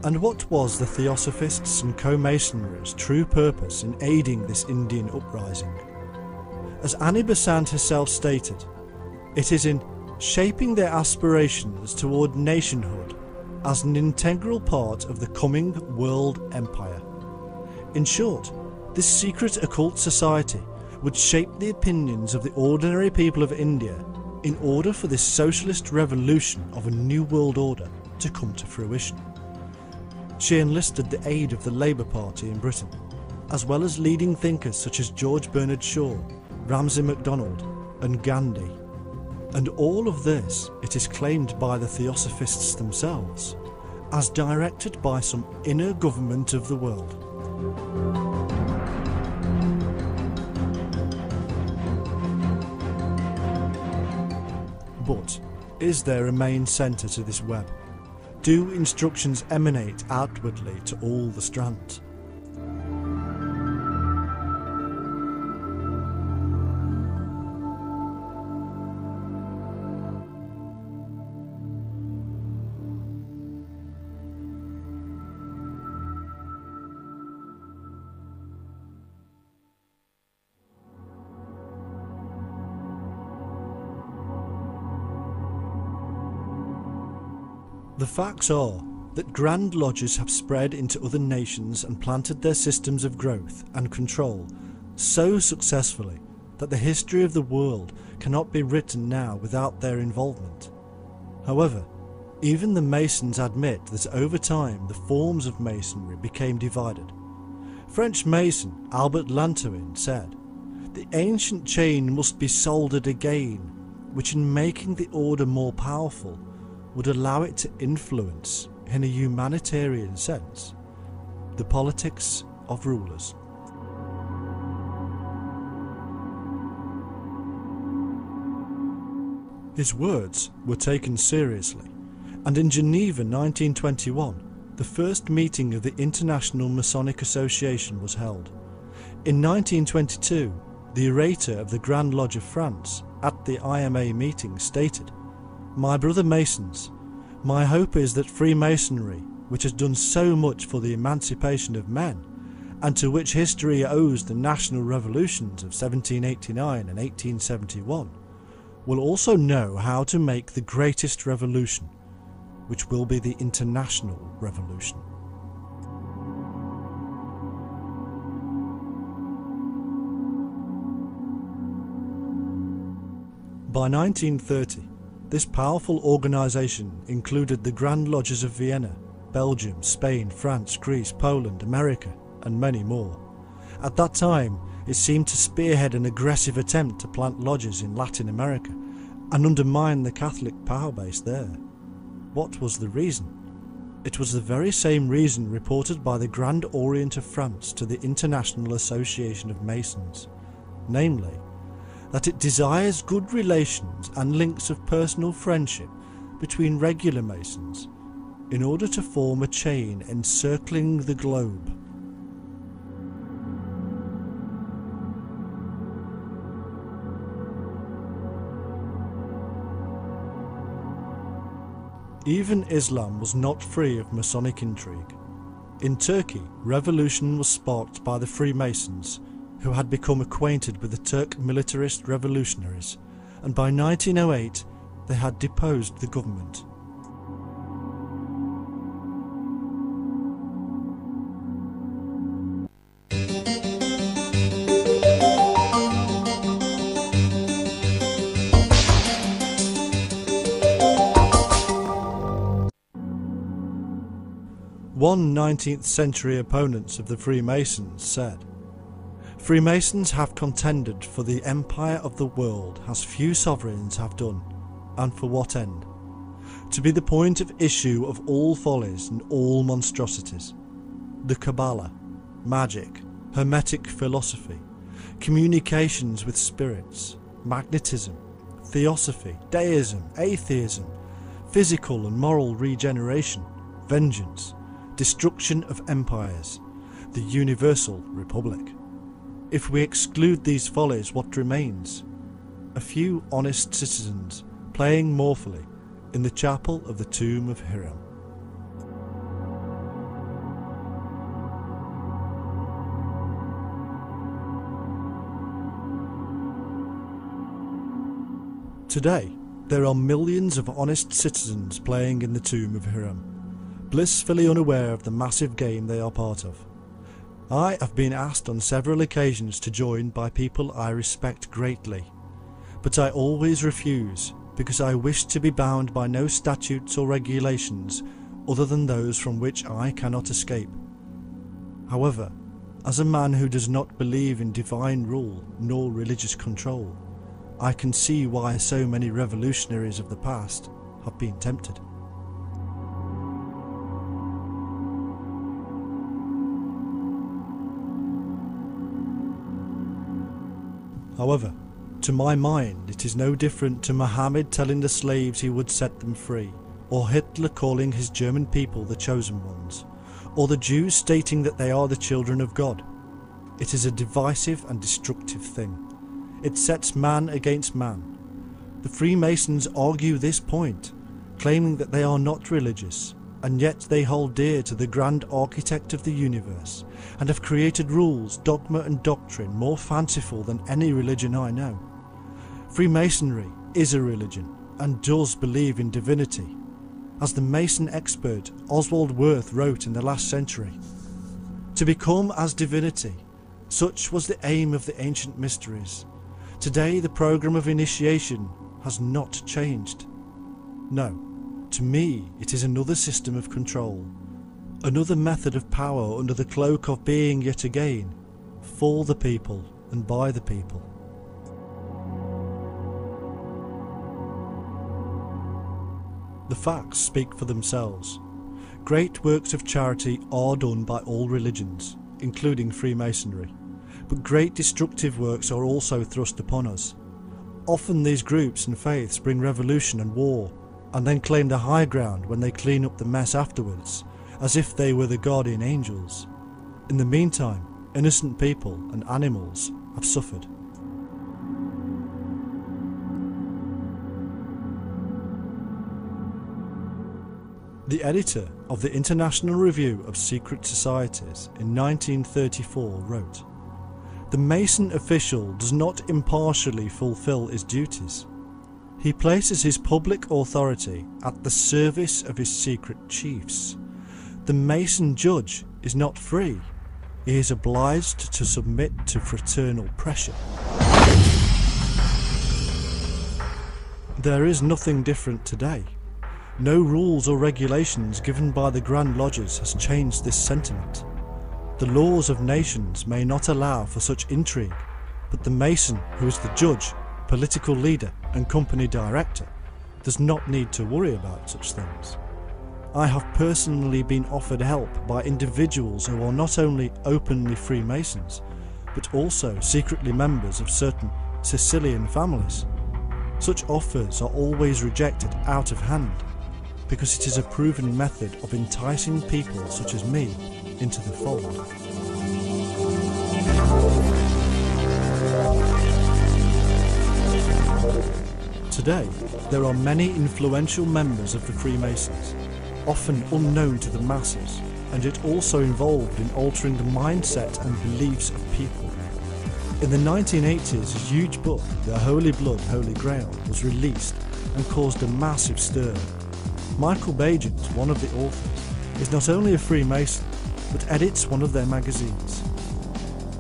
And what was the Theosophists and Co-Masonry's true purpose in aiding this Indian uprising? As Annie Besant herself stated, it is in shaping their aspirations toward nationhood as an integral part of the coming world empire. In short, This secret occult society would shape the opinions of the ordinary people of India in order for this socialist revolution of a new world order to come to fruition. She enlisted the aid of the Labour Party in Britain, as well as leading thinkers such as George Bernard Shaw, Ramsay MacDonald and Gandhi. And all of this, it is claimed by the Theosophists themselves, as directed by some inner government of the world. But is there a main centre to this web? Do instructions emanate outwardly to all the strands? The facts are that Grand Lodges have spread into other nations and planted their systems of growth and control so successfully that the history of the world cannot be written now without their involvement. However, even the Masons admit that over time the forms of Masonry became divided. French Mason Albert Lantoin said, "The ancient chain must be soldered again, which in making the order more powerful would allow it to influence, in a humanitarian sense, the politics of rulers." His words were taken seriously, and in Geneva 1921, the first meeting of the International Masonic Association was held. In 1922, the orator of the Grand Lodge of France at the IMA meeting stated, "My brother Masons, my hope is that Freemasonry, which has done so much for the emancipation of men, and to which history owes the national revolutions of 1789 and 1871, will also know how to make the greatest revolution, which will be the international revolution." By 1930, this powerful organisation included the Grand Lodges of Vienna, Belgium, Spain, France, Greece, Poland, America, and many more. At that time, it seemed to spearhead an aggressive attempt to plant lodges in Latin America and undermine the Catholic power base there. What was the reason? It was the very same reason reported by the Grand Orient of France to the International Association of Masons, namely, that it desires good relations and links of personal friendship between regular Masons in order to form a chain encircling the globe. Even Islam was not free of Masonic intrigue. In Turkey, revolution was sparked by the Freemasons, who had become acquainted with the Turk militarist revolutionaries, and by 1908 they had deposed the government. One 19th century opponent of the Freemasons said, "Freemasons have contended for the empire of the world as few sovereigns have done, and for what end? To be the point of issue of all follies and all monstrosities. The Kabbalah, magic, Hermetic philosophy, communications with spirits, magnetism, theosophy, deism, atheism, physical and moral regeneration, vengeance, destruction of empires, the universal republic. If we exclude these follies, what remains? A few honest citizens playing mournfully in the chapel of the tomb of Hiram." Today, there are millions of honest citizens playing in the tomb of Hiram, blissfully unaware of the massive game they are part of. I have been asked on several occasions to join by people I respect greatly, but I always refuse because I wish to be bound by no statutes or regulations other than those from which I cannot escape. However, as a man who does not believe in divine rule nor religious control, I can see why so many revolutionaries of the past have been tempted. However, to my mind it is no different to Muhammad telling the slaves he would set them free, or Hitler calling his German people the chosen ones, or the Jews stating that they are the children of God. It is a divisive and destructive thing. It sets man against man. The Freemasons argue this point, claiming that they are not religious, and yet they hold dear to the grand architect of the universe, and have created rules, dogma and doctrine more fanciful than any religion I know. Freemasonry is a religion, and does believe in divinity, as the Mason expert Oswald Wirth wrote in the last century. To become as divinity, such was the aim of the ancient mysteries. Today the program of initiation has not changed. No, to me it is another system of control, another method of power under the cloak of being yet again for the people and by the people. The facts speak for themselves. Great works of charity are done by all religions, including Freemasonry, but great destructive works are also thrust upon us. Often these groups and faiths bring revolution and war, and then claim the high ground when they clean up the mess afterwards, as if they were the guardian angels. In the meantime, innocent people and animals have suffered. The editor of the International Review of Secret Societies in 1934 wrote, "The Mason official does not impartially fulfill his duties. He places his public authority at the service of his secret chiefs. The Mason judge is not free. He is obliged to submit to fraternal pressure." There is nothing different today. No rules or regulations given by the Grand Lodges has changed this sentiment. The laws of nations may not allow for such intrigue, but the Mason, who is the judge, political leader and company director, does not need to worry about such things. I have personally been offered help by individuals who are not only openly Freemasons, but also secretly members of certain Sicilian families. Such offers are always rejected out of hand, because it is a proven method of enticing people such as me into the fold. Today, there are many influential members of the Freemasons, often unknown to the masses, and yet also involved in altering the mindset and beliefs of people. In the 1980s, a huge book, The Holy Blood, Holy Grail, was released and caused a massive stir. Michael Bagent, one of the authors, is not only a Freemason, but edits one of their magazines.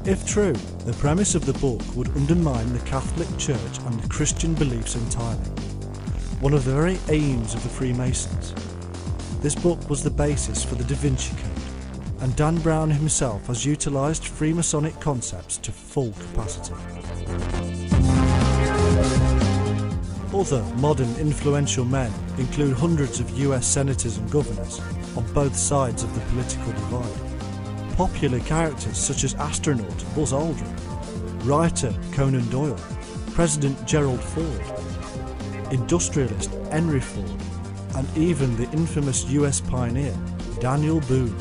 If true, the premise of the book would undermine the Catholic Church and the Christian beliefs entirely, one of the very aims of the Freemasons. This book was the basis for the Da Vinci Code, and Dan Brown himself has utilised Freemasonic concepts to full capacity. Other modern influential men include hundreds of US senators and governors on both sides of the political divide. Popular characters such as astronaut Buzz Aldrin, writer Conan Doyle, President Gerald Ford, industrialist Henry Ford, and even the infamous US pioneer Daniel Boone.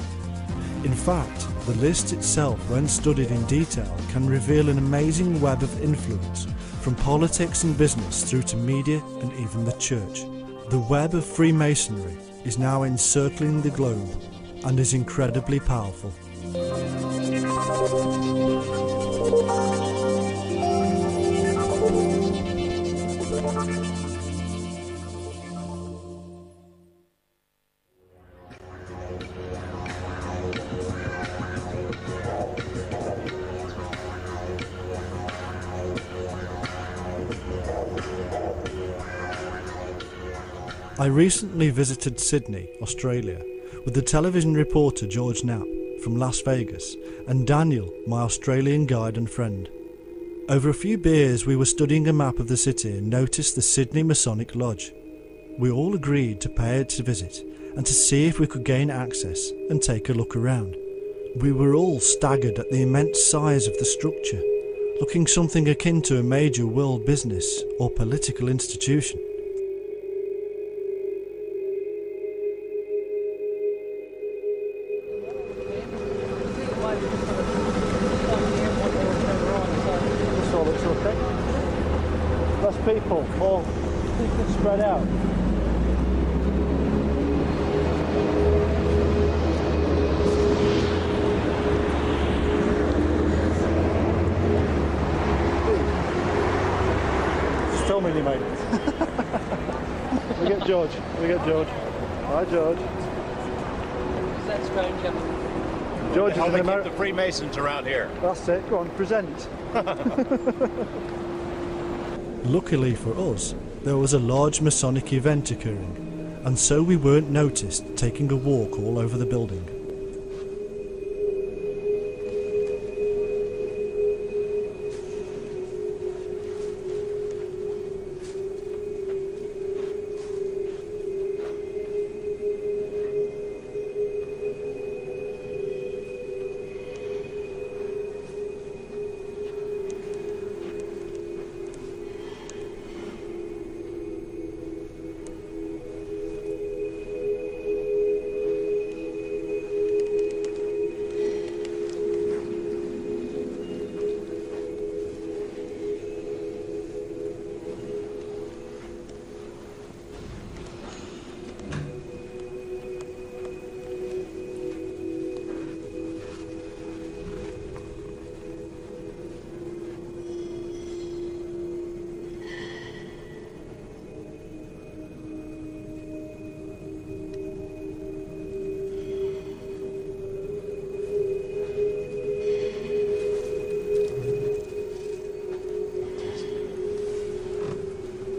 In fact, the list itself, when studied in detail, can reveal an amazing web of influence from politics and business through to media and even the church. The web of Freemasonry is now encircling the globe and is incredibly powerful. I recently visited Sydney, Australia, with the television reporter George Knapp from Las Vegas and Daniel, my Australian guide and friend. Over a few beers we were studying a map of the city and noticed the Sydney Masonic Lodge. We all agreed to pay it a visit and to see if we could gain access and take a look around. We were all staggered at the immense size of the structure, looking something akin to a major world business or political institution. This all looks okay. Less people, all spread out. Still mini mate. We get George. Hi George. That's strange. George is How an they keep American. the Freemasons around here. That's it. Go on, present. Luckily for us, there was a large Masonic event occurring, and so we weren't noticed taking a walk all over the building.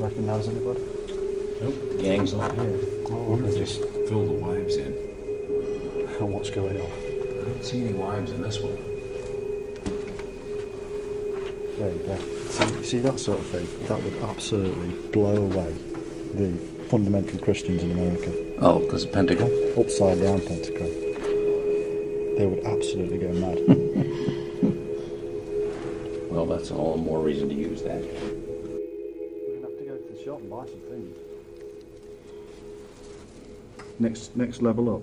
Recognise anybody? Nope, gang's not here. Oh, They just fill the wives in. and what's going on? I don't see any wives in this one. There you go. See that sort of thing? That would absolutely blow away the fundamental Christians in America. Oh, because of Pentagon? Upside down pentacle. They would absolutely go mad. Well, that's all the more reason to use that. We're gonna have to go to the shop and buy some things. Next level up.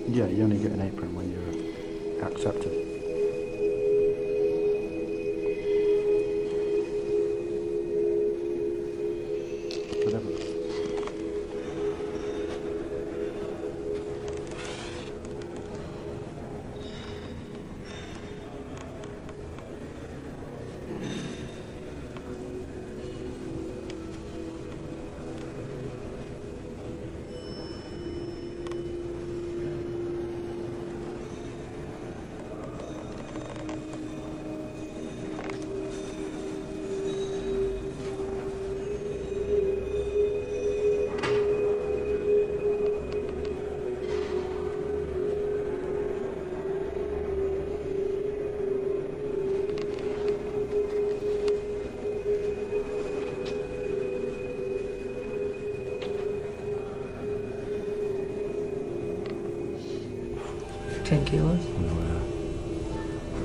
Yeah, you only get an apron when you're accepted. Whatever.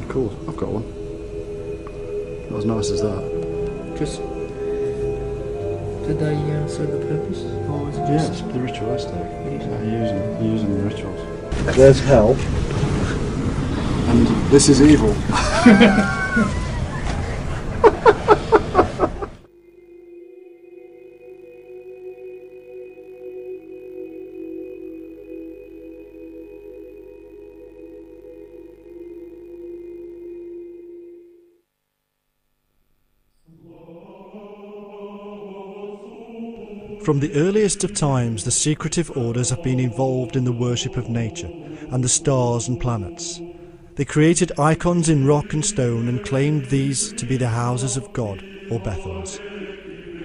Cool, I've got one. Not as nice as that. Just Did they say the purpose? Or was it Yes, just... the ritualistic. Using the rituals. There's hell. And this is evil. From the earliest of times, the secretive orders have been involved in the worship of nature and the stars and planets. They created icons in rock and stone and claimed these to be the houses of God, or Bethels.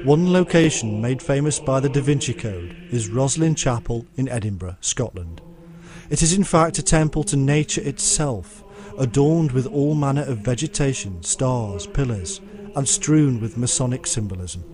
One location made famous by the Da Vinci Code is Roslin Chapel in Edinburgh, Scotland. It is in fact a temple to nature itself, adorned with all manner of vegetation, stars, pillars, and strewn with Masonic symbolism.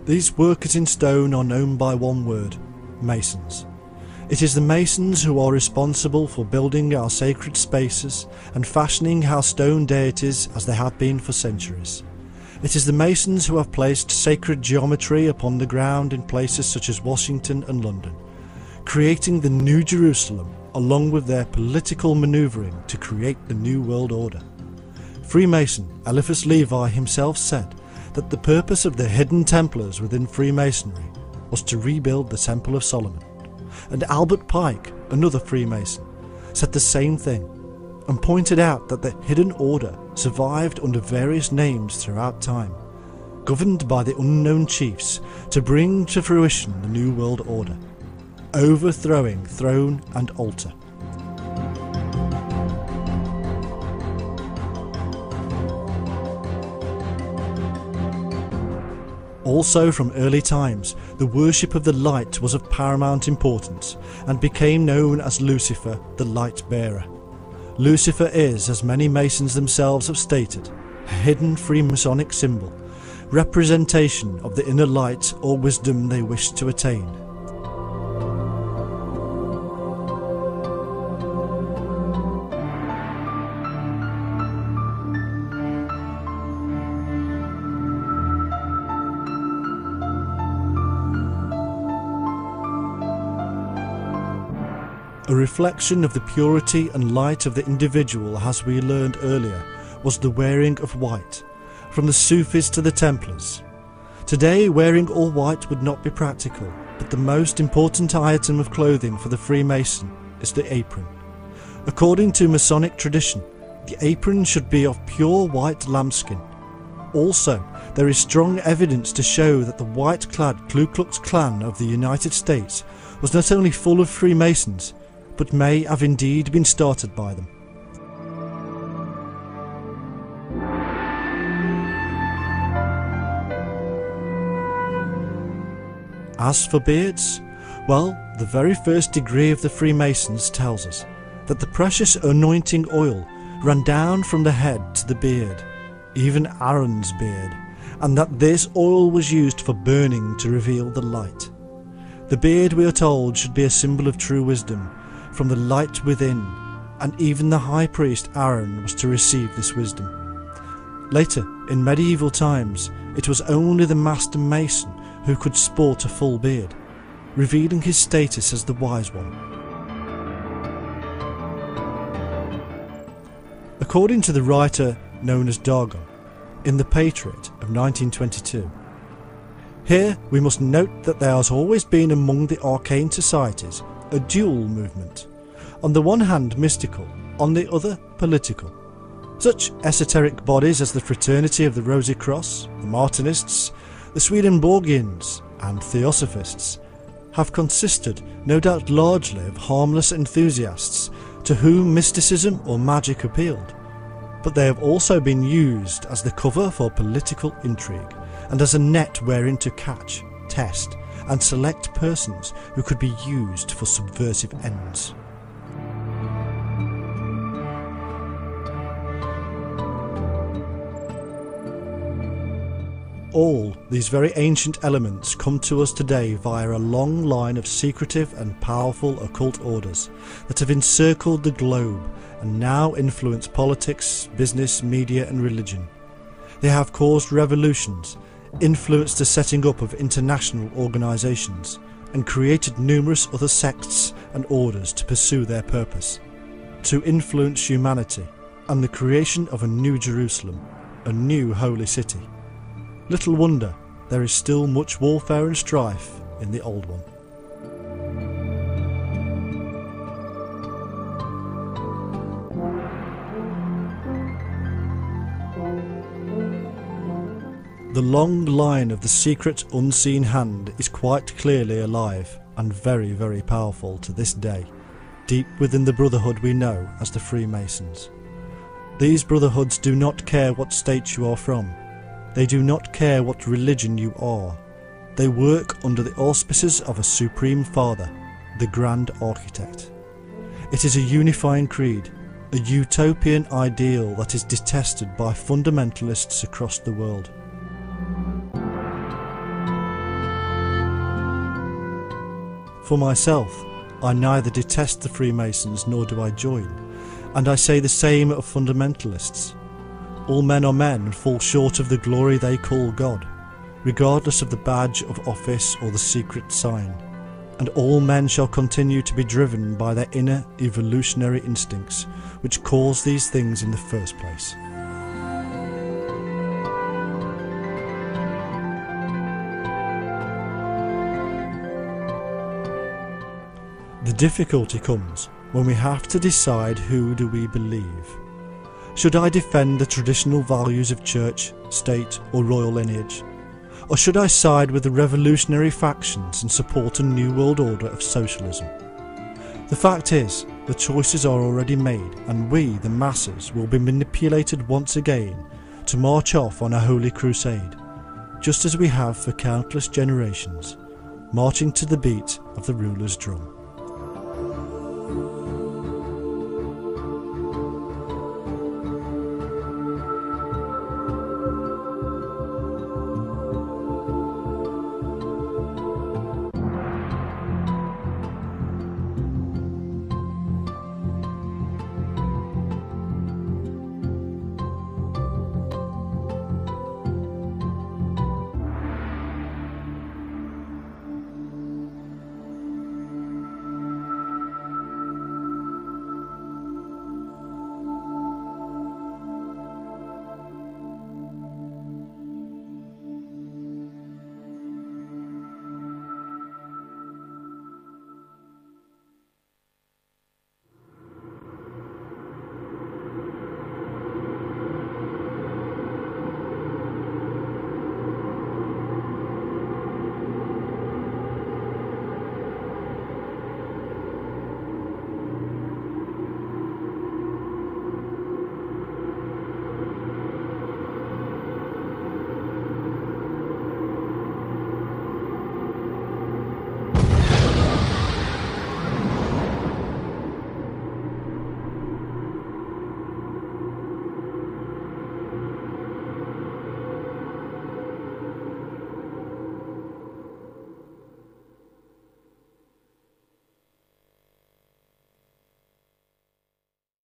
These workers in stone are known by one word: Masons. It is the Masons who are responsible for building our sacred spaces and fashioning our stone deities as they have been for centuries. It is the Masons who have placed sacred geometry upon the ground in places such as Washington and London, creating the New Jerusalem along with their political manoeuvring to create the New World Order. Freemason Eliphas Levi himself said that the purpose of the hidden Templars within Freemasonry was to rebuild the Temple of Solomon. And Albert Pike, another Freemason, said the same thing, and pointed out that the hidden order survived under various names throughout time, governed by the unknown chiefs to bring to fruition the New World Order, overthrowing throne and altar. Also from early times, the worship of the light was of paramount importance and became known as Lucifer, the light bearer. Lucifer is, as many Masons themselves have stated, a hidden Freemasonic symbol, representation of the inner light or wisdom they wish to attain. A reflection of the purity and light of the individual, as we learned earlier, was the wearing of white, from the Sufis to the Templars. Today, wearing all white would not be practical, but the most important item of clothing for the Freemason is the apron. According to Masonic tradition, the apron should be of pure white lambskin. Also, there is strong evidence to show that the white-clad Ku Klux Klan of the United States was not only full of Freemasons, but may have indeed been started by them. As for beards, well, the very first degree of the Freemasons tells us that the precious anointing oil ran down from the head to the beard, even Aaron's beard, and that this oil was used for burning to reveal the light. The beard, we are told, should be a symbol of true wisdom, from the light within, and even the high priest Aaron was to receive this wisdom. Later, in medieval times, it was only the master mason who could sport a full beard, revealing his status as the wise one. According to the writer known as Dargon, in The Patriot of 1922, here we must note that there has always been among the arcane societies a dual movement, on the one hand mystical, on the other political. Such esoteric bodies as the Fraternity of the Rosy Cross, the Martinists, the Swedenborgians and Theosophists have consisted, no doubt largely, of harmless enthusiasts to whom mysticism or magic appealed, but they have also been used as the cover for political intrigue and as a net wherein to catch, test and select persons who could be used for subversive ends. All these very ancient elements come to us today via a long line of secretive and powerful occult orders that have encircled the globe and now influence politics, business, media and religion. They have caused revolutions, influenced the setting up of international organisations, and created numerous other sects and orders to pursue their purpose, to influence humanity and the creation of a new Jerusalem, a new holy city. Little wonder there is still much warfare and strife in the old one. The long line of the secret unseen hand is quite clearly alive and very, very powerful to this day, deep within the brotherhood we know as the Freemasons. These brotherhoods do not care what state you are from. They do not care what religion you are. They work under the auspices of a Supreme Father, the Grand Architect. It is a unifying creed, a utopian ideal that is detested by fundamentalists across the world. For myself, I neither detest the Freemasons nor do I join, and I say the same of fundamentalists. All men are men and fall short of the glory they call God, regardless of the badge of office or the secret sign, and all men shall continue to be driven by their inner evolutionary instincts, which cause these things in the first place. The difficulty comes when we have to decide who do we believe. Should I defend the traditional values of church, state or royal lineage? Or should I side with the revolutionary factions and support a new world order of socialism? The fact is, the choices are already made, and we, the masses, will be manipulated once again to march off on a holy crusade, just as we have for countless generations, marching to the beat of the ruler's drum.